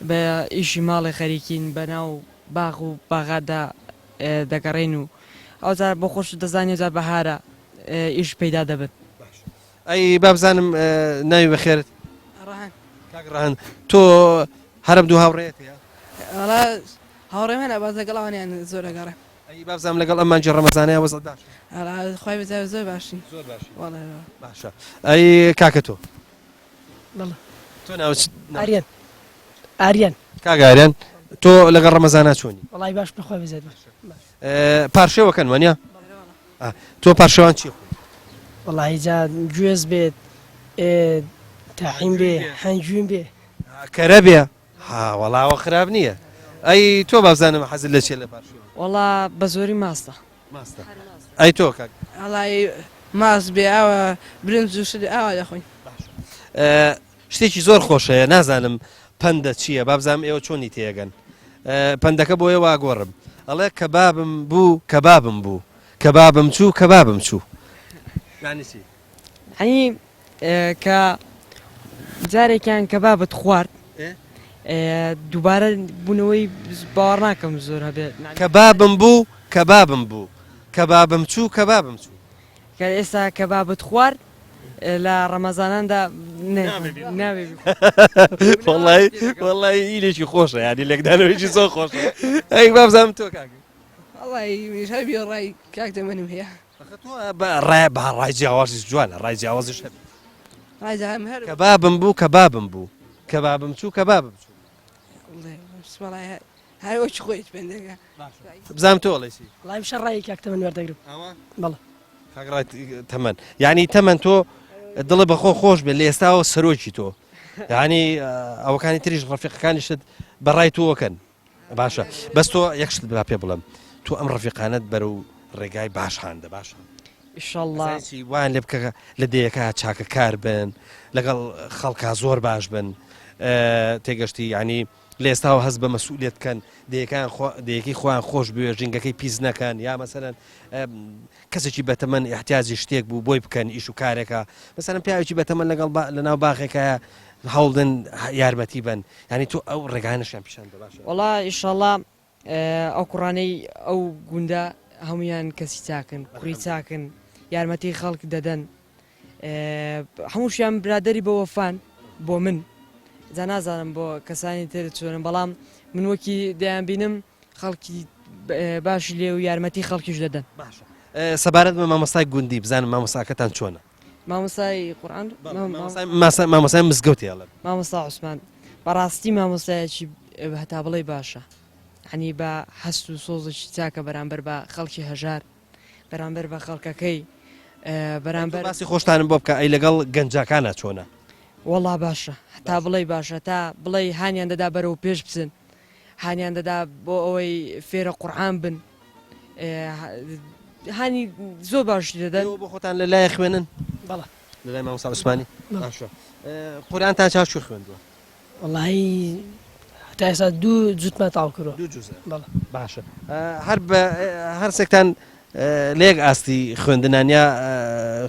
Speaker 9: بە ئیشی ماڵی خەریکین بەناو باغ و باغادا دەگەڕێن و ئەوجار بۆ خۆش دەزانێ جار بەهارە ئیش پەیدا دەبێت
Speaker 1: ئەی بابزانم ناوی بەخێرت کاکڕان تۆ هەرم دوو هاوڕێت هەیە
Speaker 10: هاوڕێ منە باز لەگەڵاوانیان زۆر دەگەڕێ
Speaker 1: ئەی بابزانم لەگەڵ ئەمانجی ڕەمەزانەیە وەزەداش
Speaker 10: خی بەزای زۆر باشی
Speaker 1: باشە ئەی کاکە تۆ تۆ
Speaker 2: ئاریان ئاریان
Speaker 1: کاگاریان تۆ لەگەڵ ڕەمەزانە چۆنی
Speaker 2: وڵی باش بخوای بزێت
Speaker 1: پارشێوەکەن وانە تۆ پارشەوان چی
Speaker 2: وڵی جا گوێز بێت تاحیم بێ هەنجوین بێ
Speaker 1: کەرە بێ وەڵاوە خراپ نییە ئەی تۆ بابزانم حەزت لە چێ لە پارشێوە
Speaker 9: وڵا بە زۆری ماستە
Speaker 1: ئەی تۆ کاک
Speaker 10: ئەڵی ماس بێ ئەوە برنج و شت ئاوا دەخۆین
Speaker 1: شتێکی زۆر خۆشەیە نازانم پەندە چییە بابزانم ئێوە چۆنی تێگەن پەندەکە بۆ ئێوە گۆڕم ئەڵێ کەبابم بوو کەبابم بوو کەبابم چوو کەبابم چوو
Speaker 9: هەنی کە جارێکیان کەبابت خوارد دووبارە بوونەوەی باوەڕ ناکەم زۆر هەبێت
Speaker 1: کەبابم بوو کەبابم بوو کەبابم چوو کەبابم چوو
Speaker 9: کە ئێستا کەبابت خوارد لە ڕەمەزاناندا ناوێ
Speaker 1: وەڵی ئیلێکی خۆشە ینی لێکدانەوەیکی زۆر خۆش ئەی بابزانم تۆ کاک
Speaker 10: ئەڵی ڕای کاک دەمەنم هەیە
Speaker 1: ڕای جیاوازی جوانە ڕای جیاوازش هەبێت
Speaker 10: ڕای
Speaker 1: کەبابم بوو کەبابم بوو کەبابم چوو کەبابم چوو
Speaker 10: هەروەچ خۆیت پێندەکە
Speaker 1: بزانم تۆ ئەڵێسی
Speaker 2: وڵی شە ڕای کاک تەمەن وەردەگرم بەڵێ
Speaker 1: کاگڕای تەمەن یعنی تەمەن تۆ دڵە بەخۆ خۆش بێت لە ئێستاەوە سەرۆکی تۆ یعنی ئەوەکانی تریش ڕەفیقەکانیشت بەڕای تۆکەن باشە بەس تۆ یەکشت بلا پێ بڵم تۆ ئەم ڕەفیقانت بەرەو ڕێگای باشخاندە باشە
Speaker 9: ئیشەڵڵا
Speaker 1: وان لێ بکە لە دەیەکە چاکەکار بن لەگەڵ خەڵکا زۆر باش بن تێگەشتی ینی لە ئێستاوە هەست بە مەسئولیت بکەن دەیەکی خۆیان خۆش بوێ ژینگەکەی پیس نەکەن یا مەسەرەن کەسێکی بەتەمەن احتیاجی شتێک بوو بۆی بکەن ئیش و کارێکە مەسەرەن پیاوێکی بەتەمەن لەگەڵ لەناو باخێکە هەوڵدن یارمەتی بن ینی تۆ ئەو ڕێگانەشیان پیشاندا باشە
Speaker 9: وڵا ئیشەڵڵا ئەو کوڕانەی ئەو گوندە هەمویان کەسی چاکن کوڕی چاکن یارمەتی خەڵک دەدەن هەمووشیان برادری بە وەفان بۆ من جا نازانم بۆ کەسانی تر چۆنم بەڵام من وەکی دەیان بینم خەڵکی باشی لێ و یارمەتی خەڵکیش دەدەن
Speaker 1: سەبارەت بە مامۆستای گوندی بزانم مامۆستاکەتان چۆنە
Speaker 9: مامۆستای قورئان
Speaker 1: مامۆستای مزگەوتی هەڵێن
Speaker 9: مامۆستا عوسمان بەڕاستی مامۆستایەکی هەتا بڵێ باشە هەنی بە هەست و سۆزێکی چاکە بەرامبەر بە خەڵکی هەژار بەرامبەر بە خەڵکەکەی بەرامبەر
Speaker 1: باسی خۆشتانم بۆ بکە ئەی لەگەڵ گەنجاکانە چۆنە
Speaker 9: وەڵا باشە تا بڵێ باشە تا بڵێ هانیان دەدا بەرەو پێش بچن هانیان دەدا بۆ ئەوەی فێرە قورئان بن هانی زۆر باشی دەدەن
Speaker 1: بۆ خۆتان لە لای خوێنن
Speaker 2: بەڵێ
Speaker 1: لە لای مامۆستا عوسمانی باشە قورئانتان چاو خوێندووە
Speaker 2: وەڵی هەتا ئێستا دوو جوتمە تاو کردووە
Speaker 1: دوو جوزە
Speaker 2: بەڵێ
Speaker 1: باشە هەر سێکتان لێک ئاستی خوێندنانیا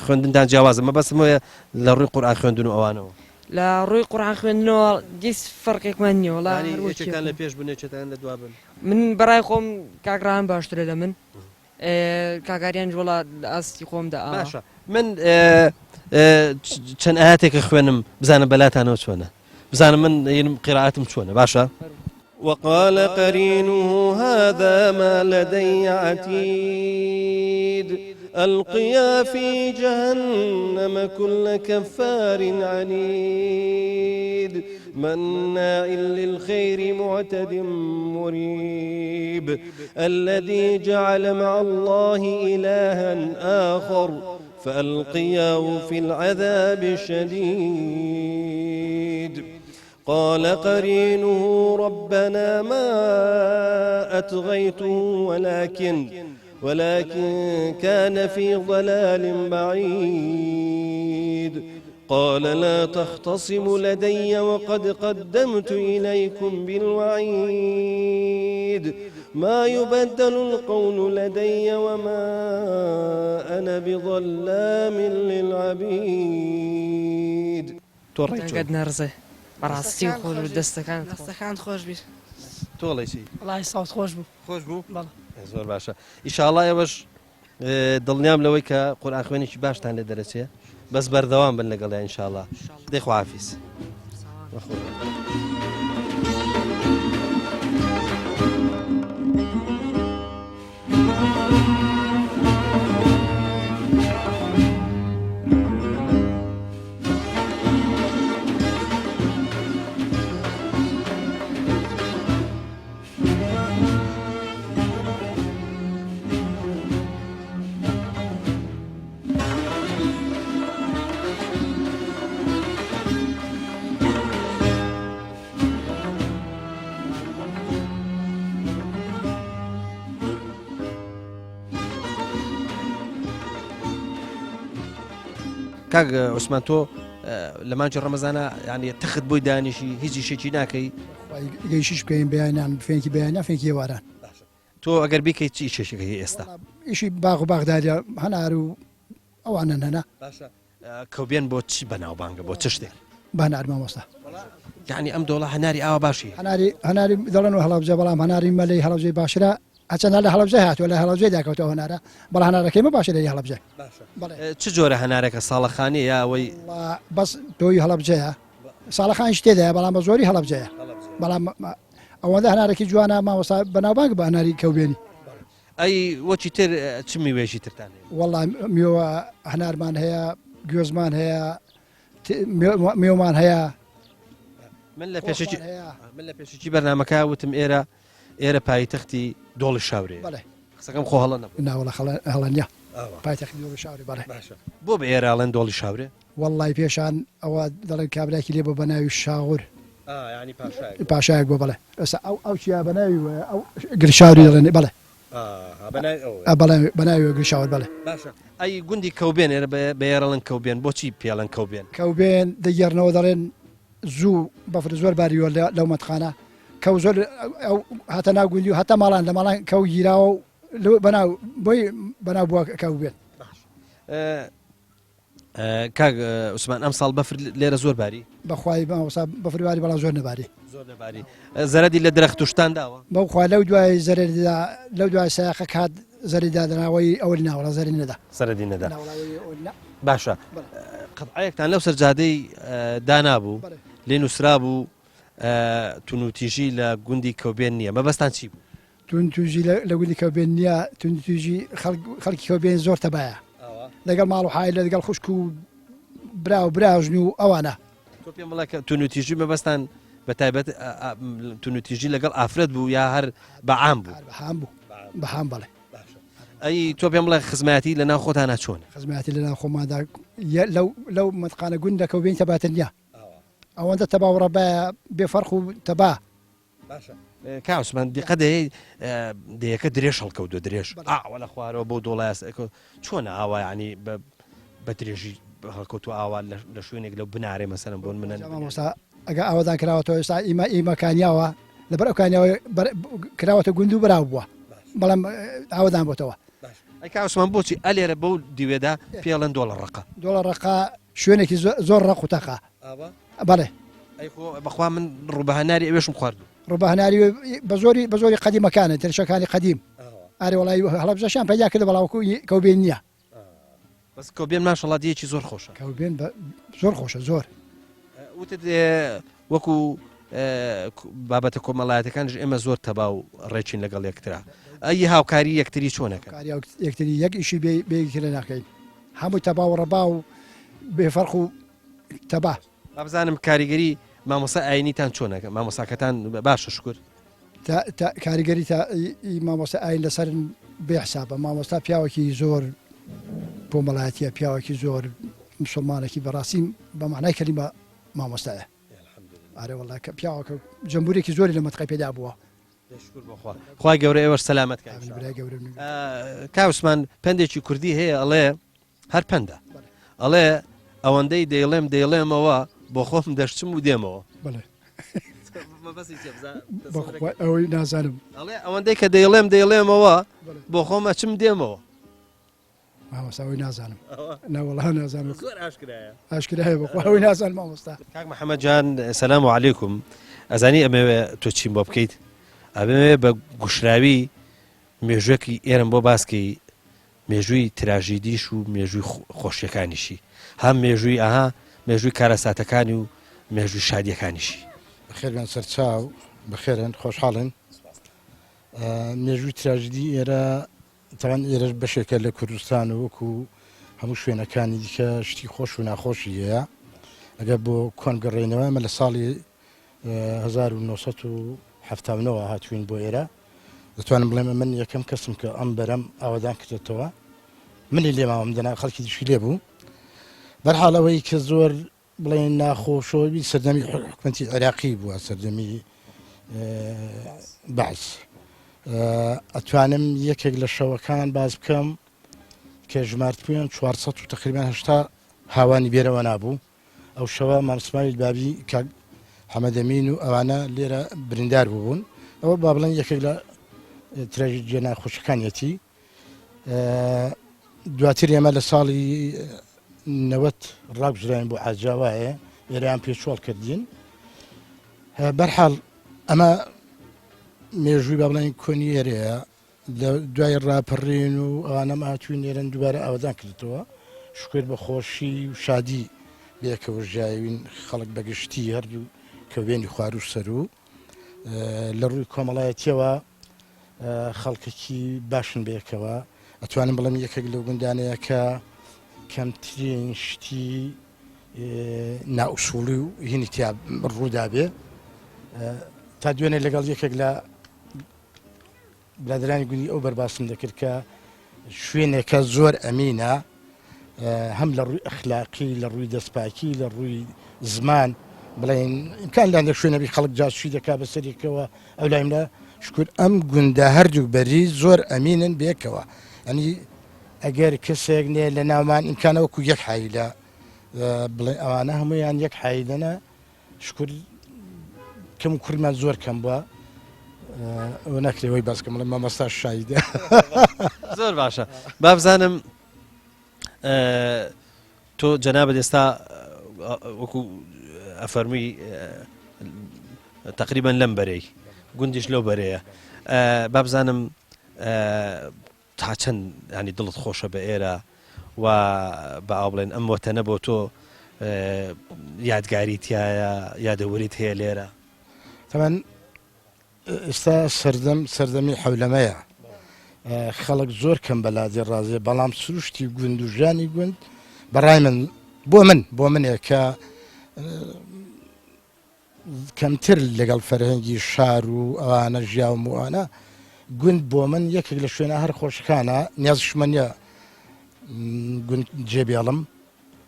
Speaker 1: خوێندنتان جیاوازە مەبەستم وەیە لە ڕووی قورئان خوێندن و ئەوانەوە
Speaker 9: لە ڕووی قورئان خوێندنەوە دیس فەرقێکمان نییە وڵا
Speaker 1: یەکێکتان لە پێش بن یەکێکتان لە دوا بن
Speaker 9: من بەڕای خۆم کاگران باشترە لە من کاگاریان وڵا ئاستی خۆمدا
Speaker 1: باشە من چەند ئاەتێکە خوێنم بزانە بەلاتانەوە چۆنە بزانم من قیرائەتم چۆنە باشە وقال قرينه هذا ما لدي عتيد ألقيا في جهنم كل كفار عنيد مناع للخير معتد مريب الذي جعل مع الله إلها آخر فألقياه في العذاب الشديد قال قرينه ربنا ما أطغيته ولكن كان في ضلال بعيد قال لا تختصموا لدي وقد قدمت إليكم بالوعيد ما يبدل القول لدي وما أنا بظلام للعبيد
Speaker 9: قد نرزه بەڕاستی خۆش دەستەکان
Speaker 10: خۆش بیت
Speaker 1: تۆڵێکی
Speaker 2: وڵی ساوت خۆش بوو
Speaker 1: خۆش بوو زۆر باشە ئیشاڵڵا ئێوەش دڵنیام لەوەی کە قورئان خوێنێکی باشتان لێ دەرەچێ بەس بەردەوام بن لەگەڵ ئینشاءڵڵا دەیخوافیز کاک عوسمان تۆ لە مانجی ڕەمەزانە ینی تەخت بۆی دانیشی هیچی شێکی ناکەی
Speaker 4: گەیشیش بکەین بەیانیان فێنکی بەیانیا فێنکی ێواران
Speaker 1: تۆ ئەگەر بیکەی چی شێشەکەی ئێستا
Speaker 4: ئیشی باغ و باغداریە هەنار و ئەوانن هەنا
Speaker 1: کەوبێن بۆ چی بەناوبانگە بۆ چ شتێک
Speaker 4: بەهنار مامۆستا
Speaker 1: یعنی ئەم دۆڵە هەناری ئاوا باشی
Speaker 4: هەناری دەڵێن و هەڵەبجە بەڵام هەناری مەلەی هەڵەبجەی باشرە ئەچەند لە هەڵەبجە هاتووە لە هەڵەبجەی داکەوتەوە هەنارە بەڵام هەنارەکەی مە باشە لە هەڵەبجە
Speaker 1: چ جۆرە هەنارێکە ساڵەخانی یا ئەوەی
Speaker 4: بەس تۆی هەڵەبجەیە ساڵەخانی شتێدایە بەڵام بە زۆری هەڵەبجەیە بەڵام ئەوەندە هەنارێکی جوانە مامۆستا بەناوبانگ بە هەناری کەوبێنی
Speaker 1: ئەی وەچی تر چ میوێژی ترتان
Speaker 4: وەڵام میوە هەنارمان هەیە گوێزمان هەیە میوەمان هەیە
Speaker 1: من لە پێشکی بەرنامەکە وتم ئێرە پایتەختی دۆڵی شاورێ قسەکەم خۆ هەڵە
Speaker 4: ناوەڵە هەڵەنیا پایتەختی دۆڵی شاوری بەڵێ
Speaker 1: بۆ بە ئێراڵێن دۆڵی شاورێ
Speaker 4: والله پێشان ئەوە دەڵێن کابراکی لێ بۆ بەناوی شاغور
Speaker 1: ینی
Speaker 4: پاشایەک بۆ بڵێ ئەسا ئەو چیا بەناوی ئەو گرشاوری دەڵێن بڵێ بەناوی گرشاور بڵێ
Speaker 1: ئەی گوندی کەوبێن ێرە بەێرەڵن کەوبێن بۆچی پێڵەن کەوبێن
Speaker 4: کەوبێن دەگەڕنەوە دەڵێن زوو بەفر زۆر باریوە لەو مەتخانە کەو زۆر هاتە ناو گوندی و هەتا ماڵان لە ماڵان کەو گیراوە بەناو بۆی بەناو بووە کەوبێن
Speaker 1: کاک عوسمان ئەم ساڵ بەفر لێرە زۆر باری
Speaker 4: بەخوای بەفرباری بەڵام زۆر نەباری
Speaker 1: زۆر نەباری زەرەدی لە درەختوشتان داوە
Speaker 4: بەوخوا لەو دوای زەردا لەو دوای سایقە کات زەریدا دەناوەی ئەوەی ناوەڵە زەری نەدا
Speaker 1: سەرەدی نەدا باشە قەتعەیەکتان لەو سەرجادەی دانابوو لێ نووسرا بوو تونوتیژی لە گوندی کەوبێن نییە مەبەستان چی بوو
Speaker 4: تونتوژی لە گوندی کەوبێن نییە تونتوژی خەڵکی کەوبێن زۆر تەبایە لەگەڵ ماڵ و حای لەگەڵ خوشک و برا و براژن و ئەوانە
Speaker 1: تۆ پێم بڵێ کە تونوتیژی مەبەستان بە تایبەت تونوتیژی لەگەڵ ئافرەت بوو یا هەر بەعام بوو
Speaker 4: بەهام بڵێ
Speaker 1: ئەی تۆ پێم بڵێ خزمەتی لە ناو خۆتانە چۆنە
Speaker 4: خزمەتی لە ناو خۆماندا لەو مەتقانە گوندە کەوبێن تەباتر نییە ئەوەندە تەبا و ڕەبایە بێفەرق و تەبا
Speaker 1: کا عوسمان دیقە دەیەکە درێژ هەڵکەوتۆ درێژ ئاوە لە خوارەوە بۆ دۆڵای چۆنە ئاوا ینی بە درێژی هەڵکەوت و ئاوا لە شوێنێک لەو بنارێ مەسەرم بۆن منە
Speaker 4: ئەگە ئەوەدان کراوەتەوە ئێستا ئیمەکانیاوە لەبەر ئەوکانیاوە کراوەتە گوند و براو بووە بەڵام ئاوەدان بۆتەوە
Speaker 1: ئەی عوسمان بۆچی ئەلێرە بەو دیوێدا پێڵەن
Speaker 4: دۆڵە ڕقا شوێنێکی زۆر ڕق و تەقا بەڵێ
Speaker 1: بەخوا من ڕوبەهەناری ئەوێشم خواردو
Speaker 4: ڕوبەهەناری بە زۆری قەدیمەکانە ترشەکانی قەدیم ئارێ وڵی هەڵەبجەشان پیدا کرد بەڵاوکو کەوبێن نییە
Speaker 1: بەس کەوبێن ماشەڵڵا دیەکی زۆر خۆشە
Speaker 4: کەوبێن زۆر خۆشە زۆر
Speaker 1: وتت وەکو بابەتە کۆمەڵایەتەکانش ئێمە زۆر تەبا و ڕێچین لەگەڵ یەکترا ئەی هاوکاری یەکتری چۆنەکە
Speaker 4: یەکتری یەک ئیشی بێکرە ناکەین هەمووی تەبا و ڕەبا و بێفەرق و تەبا
Speaker 1: بابزانم کاریگەری مامۆسا ئاینیتان چۆنەکە مامۆساکەتان باشە شکر
Speaker 4: کاریگەری مامۆستا ئاین لەسەر بێحسابە مامۆستا پیاوەکی زۆر کۆمەڵایەتیە پیاوەکی زۆر مسلمانێکی بەڕاستی بە معنای کەلیمە مامۆستایە ئارێ وڵا کە پیاوەکە جەمبورێکی زۆری لە مەتقی پێدا بووە
Speaker 1: خوا گەورە ئێوەش سەلامەت کا عوسمان پندێکی کوردی هەیە ئەڵێ هەر پەندە ئەڵێ ئەوەندەی دەیڵێمەوە بۆ خۆم دەشتم و دێمەوە
Speaker 4: ئەوەی نازانم
Speaker 1: ئەڵێ ئەوەندەی کە دەیڵێمەوە بۆ خۆم ئەچم دێمەوە
Speaker 4: مامۆستاوی نازانم ناوەڵا نازانم ئاشکرایە بەخواوی نازانم مامۆستا
Speaker 1: کاک محەممەد جان سەلام عەلەیکوم ئەزانی ئەمەوێ تۆ چیم بۆ بکەیت ئەبێ بە گوشراوی مێژوەکی ئێرم بۆ باسکەی مێژووی تراژیدیش و مێژووی خۆشیەکانیشی هەم مێژووی ئاها مێژووی کارەساتەکانی و مێژووی شادیەکانیشی
Speaker 11: بەخێربیان سەرچاو بەخێرن خۆشحاڵن مێژووی تراژیدی ئێرە تاوان ئێرە بەشێکە لە کوردستان و وەکو هەموو شوێنەکانی دیکە شتی خۆش و ناخۆشی هەیە ئەگەر بۆ کۆنگەڕێنەوە ئەمە لە ساڵی 1970 هاتوین بۆ ئێرە دەتوانم بڵێم من یەکەم کەسم کە ئەم بەرەم ئاوادان کردێتەوە منی لێماوەم دەنا خەڵکی دیشی لێ بوو بەرحاڵ ئەوەی کە زۆر بڵێن ناخۆشەوەی سەردەمی حکومەتی عێراقی بووە سەردەمی بەعس ئەتوانم یەکێک لە شەوەکان باز بکەم کە ژمارتبوویان 400 و تقریبان 80 هاوانی بێرەوە نابوو ئەو شەوە مام اسماعیل بابی کاک حەمەدەمین و ئەوانە لێرە بریندار بوون ئەوە با بڵێن یەکێک لە تراژیدیە ناخۆشەکانیەتی دواتر ئێمە لە ساڵی 90 ڕابژراین بۆ حاجاوایە ئێرەیان پێشۆڵ کردین بەرحاڵ ئەمە مێژووی با بڵێن کۆنی ئێرەیە دوای ڕاپەڕین و ئەوانەم هاتووین ئێرەن دووبارە ئاوادان کردێتەوە شکر بە خۆشی و شادی بێکەوە ژیاوین خەڵک بەگشتی هەردوو کەوێنی خوار و سەر و لە ڕووی کۆمەڵایەتیەوە خەڵکێکی باشن بێکەوە ئەتوانم بڵێم یەکێک لەو گوندانەیە کە کەمترین شتی ناوسوڵی و هینی تیا ڕوودا بێ تا دوێنێ لەگەڵ یەکێک لە برادرانی گوندی ئەو بەرباسم دەکرد کە شوێنێکە زۆر ئەمینە هەم لە ڕووی ئەخلاقی لە ڕووی دەستپاکی لە ڕووی زمان بڵێن ئیمکان لاندێک شوێنەبی خەڵک جاسوشی دەکا بەسەرێکەوە ئەو لایم لە شکر ئەم گوندە هەردوو بەری زۆر ئەمینن بێکەوە ئەنی ئەگەر کەسێک نێ لە ناومان ئیمکانەوەکو یەک حایلە بڵێ ئەوانە هەمویان یەک حایلەنە شکر کەم کوڕمان زۆر کەم بووە ئەو نەکرێەوەی باسکەم لە مامەستا شایدە
Speaker 1: زۆر باشە بابزانم تۆ جەنابەت ئێستا وەکو ئەفەرمووی تقریبا لەم بەرەی گوندیش لەو بەرەیە بابزانم تا چەند ینی دڵت خۆشە بە ئێرە و بە ئاو بڵێن ئەم وەتەنە بۆ تۆ یادگاری تایە یادەوەریت هەیە لێرە
Speaker 11: تەمان ئێستا سەردەمی حەولەمەیە خەڵک زۆر کەم بەلادێ ڕازێ بەڵام سروشتی گوند و ژانی گوند بەڕای من بۆ منێ کە کەمتر لەگەڵ فەرهەنگی شار و ئەوانە ژیاوم وانە گوند بۆ من یەکێک لە شوێنە هەر خۆشەکانە نیازشمەنیە گوند جێبێڵم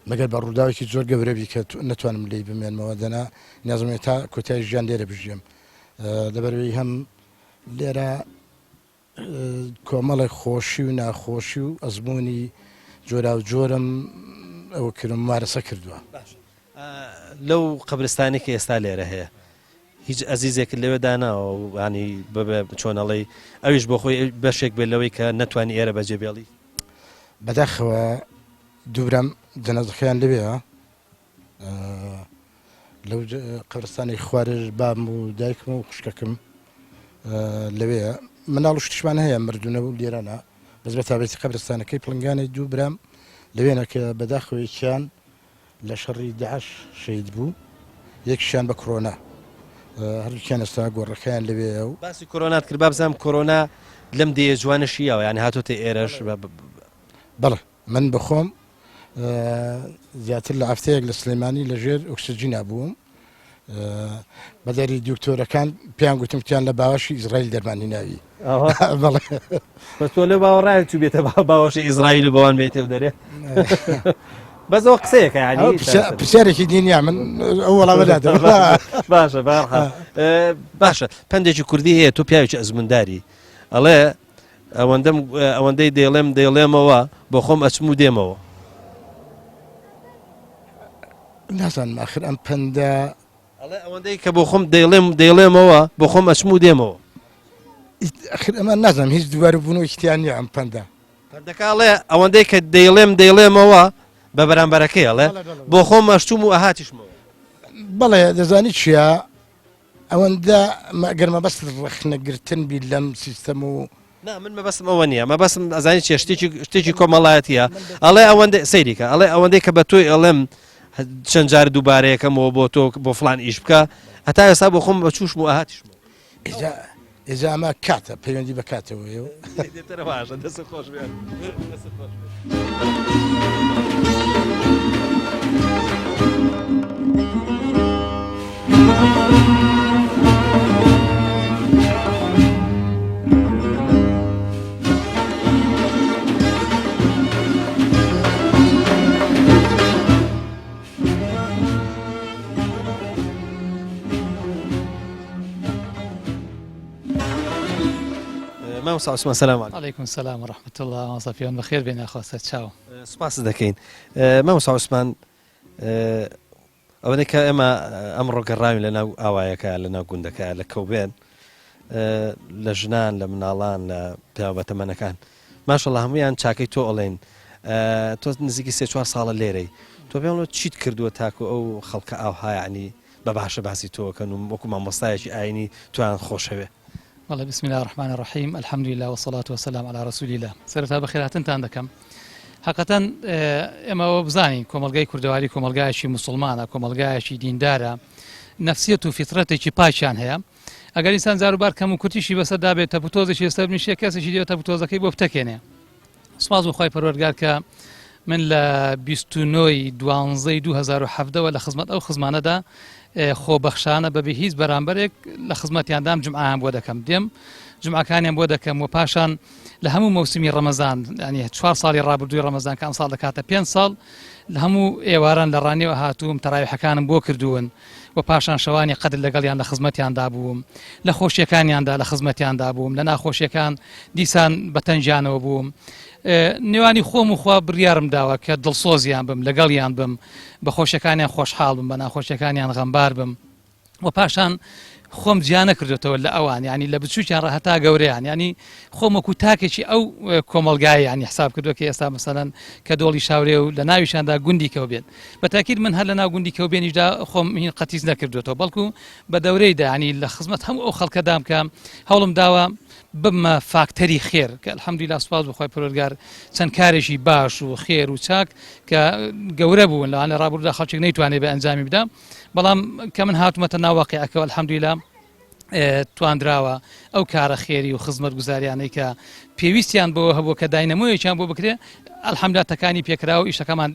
Speaker 11: مەگەر بە ڕووداوێکی زۆر گەورەبی کە نتوانم لی بمێنمەوە دەنا نیازمێت تا کۆتایی ژیان لێرە بژیم لەبەرەوەی هەم لێرە کۆمەڵی خۆشی و ناخۆشی و ئەزمموی جۆرا و جۆرم ئەوە کردم مارەسە کردووە
Speaker 1: لەو قبرستانی کە ئێستا لێرە هەیە هیچ ئەزیزێکت لەوێ داناوە و ینی ببێ چۆنەڵی ئەویش بۆ خۆی بەشێک بێت لەوەی کە نەتوانی ئێرە بەجێبێڵی
Speaker 11: بەداخەوە دوورم جەنازەکەیان لەوێە لەو قبرستانی خوارج بام و دایکم و خوشکەکەم لەوەیە مناڵ شتیشمان هەیە مردونە و لێرانە بەس بە تابێتی قبرستانەکەی پڵنگانی دوو برام لەوێنە کە بەداخەوەیکیان لە شەڕی داعش شەید بوو یەکیشیان بە کۆرۆنا هەردووکیان ئێستا گۆڕەکەیان لەوێە و
Speaker 1: باسی کۆرۆنات کرد بابزانم کۆرۆنا لەم دێ جوانەشیەوە یانی هاتۆتە ئێرەش
Speaker 11: بەڵێ من بخۆم زیاتر لە هەفتەیەک لە سلێمانی لەژێر ئۆکسجینا بووم بەدەری دوکتۆرەکان پێیان گوتمتیان لە باوەشی ئیزرائیل دەرمانی ناوی
Speaker 1: تۆ لە باوەڕای تو بێتە باوەشی ئیزرائیل بەوان بێتێ دەرێ بەزەوە قسەیەکە ینی
Speaker 11: پرسیارێکی دینیا من ئەو وەڵامەدات
Speaker 1: باشە باشە پندێکی کوردی هەیە تۆ پیاوێکی ئەزمونداری ئەڵێ ئەوەندەی دێڵێمەوە بۆ خۆم ئەچم و دێمەوە
Speaker 11: نازانم ئاخر ئەم پەندە
Speaker 1: ئەوەندەی کە بۆ خۆم دێڵێمەوە بۆ خۆم ئەچم و دێمەوە
Speaker 11: ئەخر ئەمە نازانم هیچ دووبارە بوونەوەیکتیان نیە ئەم پەندە
Speaker 1: پەندەکڵێ ئەوەندەی کە دێڵێمەوە بە بەرامبەرەکەی ئەڵێ بۆ خۆم ئەشتوم و ئاهاتیشمەوە
Speaker 11: بەڵێ دەزانی چییە ئەوەندە گەرمە بەست ڕخنەگرتن بی لەم سیستەم و
Speaker 1: من مەبەستم ئەوە نییە مەبەستم ئەزانی چێ شتێکی کۆمەڵایەتیە ئەڵێ ئەوەندە سەیریکە ئەڵێ ئەوەندەی کە بە تۆی ئەڵێم چەند جار دووبارەیەکەمەوە بۆ تۆ بۆ فلان ئیش بکە هەتا ئێستا بۆ خۆم بە چوشم و ئاهاتیشمەوە
Speaker 11: ئێجا ئەمە کاتە پەیوەندی بە کاتەوە
Speaker 1: باشە دەست خۆش بێن مامۆستا عوسمان سەلام
Speaker 12: عەلەیکوم سەلام و ڕەحمەتوڵڵا مامۆستا بەخێر بێنە خۆسە چاو
Speaker 1: سوپاس دەکەین مامۆستا عوسمان ئەوەنەی کە ئێمە ئەمڕۆ گەڕاوین لەناو ئاوایەکە لەناو گوندەکە لە کەوبێن لە ژنان لە مناڵان لە پیاو بەتەمەنەکان ماشەڵڵا هەمویان چاکەی تۆ ئەڵێن تۆ نزیکی 3-4 ساڵە لێرەی تۆ پێڵۆ چیت کردووە تاکو ئەو خەڵکە ئاوهایانی بە باشە باسی تۆکەن و وەکو مامۆستایەکی ئاینی تویان خۆشەوێ
Speaker 12: والله بسم الله الرحمن الرحيم الحمد لله والصلاة والسلام على رسول الله سرتا بخيراتن دەکەم حقیقەتەن ئێمە بزانین کۆمەلگای کوردەواری کۆمەلگایەکی موسڵمانە کۆمەلگایەکی دیندارە نەفسیەت و فیترەتێکی پاچیان هەیە ئەگەر ئینسان زاروبار کەم و کورتیشی بەسەردا بێت تەپوتۆزێکی ئێستا بنیشێ کەسێکی دێت تەپوتۆزەکەی بۆ بتەکێنێ سوپاس بۆ خۆی پەروەردگار کە من لە 29/12/2017 لە خزمەت ئەو خزمانەدا خۆبەخشانە بەبێ هیچ بەرامبەرێک لە خزمەتیاندام جمعیان بۆ دەکەم دێم جمعەکانیان بۆ دەکەم و پاشان لە هەموو مەوسمی ڕەمەزان ینی 4 ساڵی ڕابردووی ڕەمەزان کە ئەم ساڵ دەکاتە 5 ساڵ لە هەموو ئێواران لە ڕانیەوە هاتووم تەراویحەکانم بۆ کردوون و پاشان شەوانی قەدر لەگەڵیان لە خزمەتیاندا بووم لە خۆشیەکانیاندا لە خزمەتیاندا بووم لە ناخۆشیەکان دیسان بەتەنجانەوە بووم نێوانی خۆم و خوا بڕیارم داوە کە دڵسۆزیان بم لەگەڵیان بم بە خۆشیەکانیان خۆشحاڵ بم بە ناخۆشیەکانیان غەمبار بم و پاشان خۆم جیانە کردوێتەوە لە ئەوان ینی لە بچووکیان ڕەهەتا گەورەیان ینی خۆمەکو تاکێکی ئەو کۆمەلگای ینی حساب کردووە کە ئێستا مەسەلەن کە دۆڵی شاورێ و لە ناویشاندا گوندی کەو بێت بە تاکید من هەر لە ناو گوندی کەوبێنیشدا خۆم هین قەتیز نەکردوێتەوە بەڵکو بە دەورەیدا ینی لە خزمەت هەموو ئەو خەڵکەدام کە هەوڵم داوە بمە فاکتەری خێر کە الحەمدولیلا سوپاس بخوای پەروەردگار چەند کارێکی باش و خێر و چاک کە گەورە بوون لەوانە ڕابردوودا خەڵکێک نەیتوانێت بە ئەنجامی بدا بەڵام کە من هاتوومەتە ناو واقعەکەەوە الحەمدولیلا توانراوە ئەو کارە خێری و خزمەت گوزاریانەی کە پێویستیان بۆ هەبوو کە داینەمۆیەکیان بۆ بکرێ الحەمدولیلا تەکانی پێکرا و ئیشەکەمان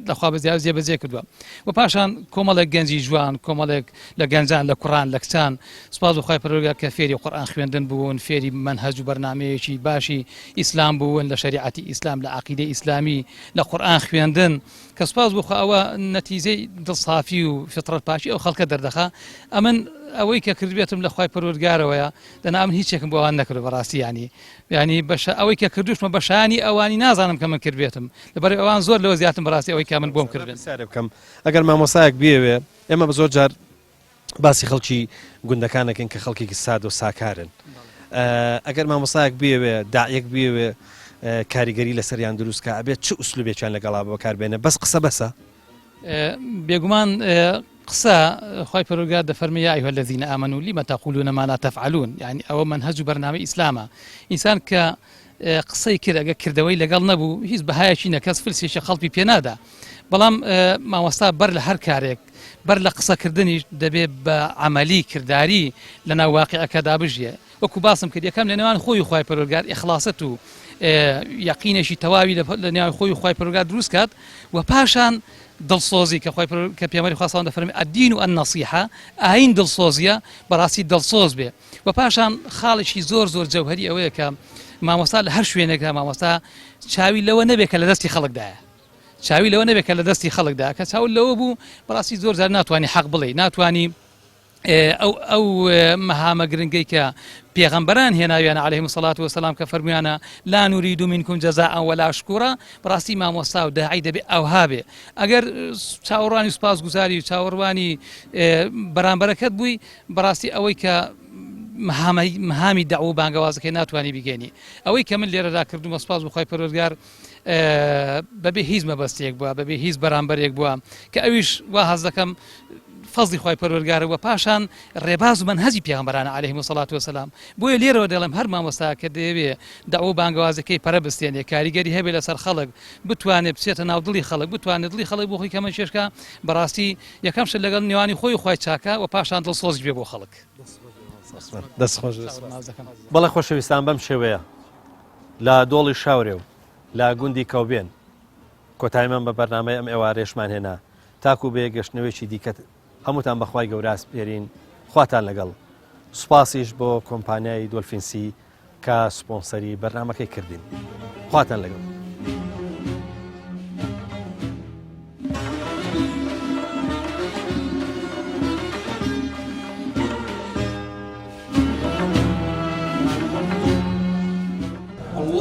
Speaker 12: لەخوا بەزیاو جێبەجێ کردووە و پاشان کۆمەڵێک گەنجی جوان کۆمەڵێک لە گەنجان لە کوڕان لە کچان سوپاس بخوای پەروەردگار کە فێری قورئان خوێندن بوون فێری مەنهەج و بەرنامەیەکی باشی ئیسلام بوون لە شریعەتی ئیسلام لە عەقیدەی ئیسلامی لە قورئان خوێندن کە سوپاس بخوا ئەوە نەتیجەی دڵسافی و فطرەت پاشی ئەو خەڵکە دەردەخا ئەمن ئەوەی کە کردبێتم لە خوای پەروەردگارەوەیە دەنا من هیچێکم بۆ ئەوان نەکرد بەڕاستی ینی ئەوەی کە کردوشمە بەشانی ئەوانی نازانم کە من کردبێتم لەبەر ئەوان زۆر لەوە زیاتم بەڕاستی ئەوەی کە من بۆم کردن
Speaker 1: سارە بکەم ئەگەر مامۆسایەک بێوێ ئێمە بە زۆر جار باسی خەڵکی گوندەکانەکەن کە خەڵکێکی ساد و ساکارن ئەگەر مامۆسایەک بێوێ داعیەک بێوێ کاریگەری لەسەریان دروستکە ئەبێت چ ئوسلوبێکیان لەگەڵا بەکاربێنە بەس قسە بەسە
Speaker 12: بێگومان قسە خی پەروەردگار دەفەرمێ یا ئەیها الذین آمنوا لم تقولون ما لا تفعلون يعني ئەوە منهج و بەرنامەی ئیسلامە ئینسان کە قسەی کرد ئەگە کردەوەی لەگەڵ نەبوو هیچ بەهایەکی نەکەس فلسێکی خەڵکی پێنادا بەڵام مامۆستا بەر لە هەر کارێک بەر لە قسەکردنیش دەبێت بە عملی کردداری لە ناو واقعەکەدا بژێ وەکو باسم کرد یەکەم لە نێوان خۆی خی پەروەردگار ئیخلاست و یەقینێکی تەواوی لە ناوی خۆی خی پەروەردگار دروست کات و پاشان دڵسۆزی کە پێمەری خواستان دەفەرمێ الدین و النەصیحە ئاین دڵسۆزیە بەڕاستی دڵسۆز بێ و پاشان خاڵێکی زۆر زۆر جەوهەری ئەوەیە کە مامۆستا لە هەر شوێنێکدا مامۆستا چاوی لەوە نەبێت کە لە دەستی خەڵکدایە چاوی لەوە نەبێت کە لە دەستی خەڵکدا کە چاول لەوە بوو بەڕاستی زۆر جار ناتوانانی حەق بڵێ ناتوانانی ئەو مەهامە گرنگەی کە پێغەمبەران هێناویانە عەلەیهیمو سەڵات وەسەلام کە فەرمویانە لا نوریدو منکم جەزاء ولا شکورا بەڕاستی مامۆستا و داعی دەبێت ئەوها بێ ئەگەر چاوەڕوانی سوپاسگوزاری و چاوەڕوانی بەرامبەرەکەت بووی بەڕاستی ئەوەی کە مهامی داع و بانگەوازەکەی ناتوانانی بیگەنی ئەوەی کە من لێرەدا کردومە سوپاس بخوای پەروەردگار بەبێ هیچ مەبەستێک بووە بەبێ هیچ بەرامبەرێک بووە کە ئەویش وا هەز دەکەم فەزلی خی پەروەردگارەوە پاشان ڕێباز و منهەجی پێغەمبەرانە عەلەیهیمو سەڵات وەسەلام بۆیە لێرەوە دەڵێم هەر مامۆستا کە دەیەوێ داع و بانگەوازەکەی پەرەبستێنێ کاریگەری هەبێ لەسەر خەڵک بتوانێت بچێتە ناو دڵی خەڵک بتوانێت دڵی خەڵک بۆ خۆی کەمە چێشکە بەڕاستی یەکەم شت لەگەڵ نێوانی خۆی خی چاکە و پاشان دڵسۆزی بێ بۆ خەڵک
Speaker 1: دەستخۆش بەڵێ خۆشەویستان بەم شێوەیە لە دۆڵی شاورێ و لە گوندی کەوبێن کۆتاییمان بە بەرنامەی ئەم ئێوارێشمان هێنا تاکو بێ گەشتنەوەیکی دیکە هەمووتان بەخوای گەوراس پێرین خواتان لەگەڵ سوپاسیش بۆ کۆمپانیای دۆلفینسی کە سپۆنسەری بەرنامەکەی کردین خواتان لەگەڵ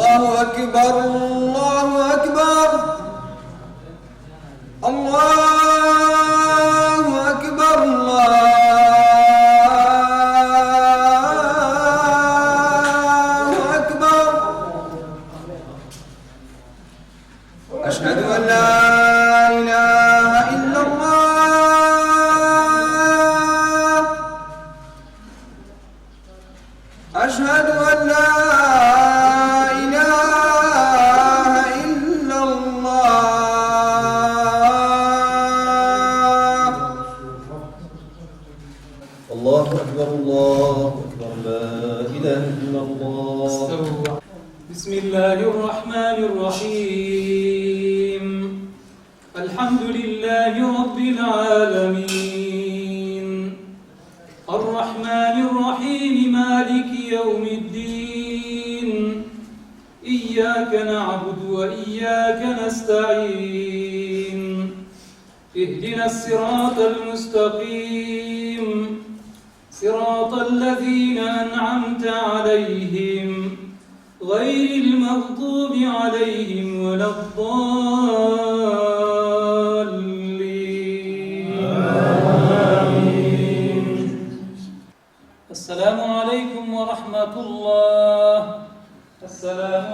Speaker 13: الله أكبر الله أكبر الله أكبر الله أكبر أشهد أن لا إله إلا الله أشهد أن لا
Speaker 14: بسم الله الرحمن الرحيم الحمد لله رب العالمين الرحمن الرحيم مالك يوم الدين إياك نعبد وإياك نستعين اهدنا الصراط المستقيم صراط الذين أنعمت عليهم غير المغضوب عليهم ولا الضالين آمين. السلام عليكم ورحمة الله. السلام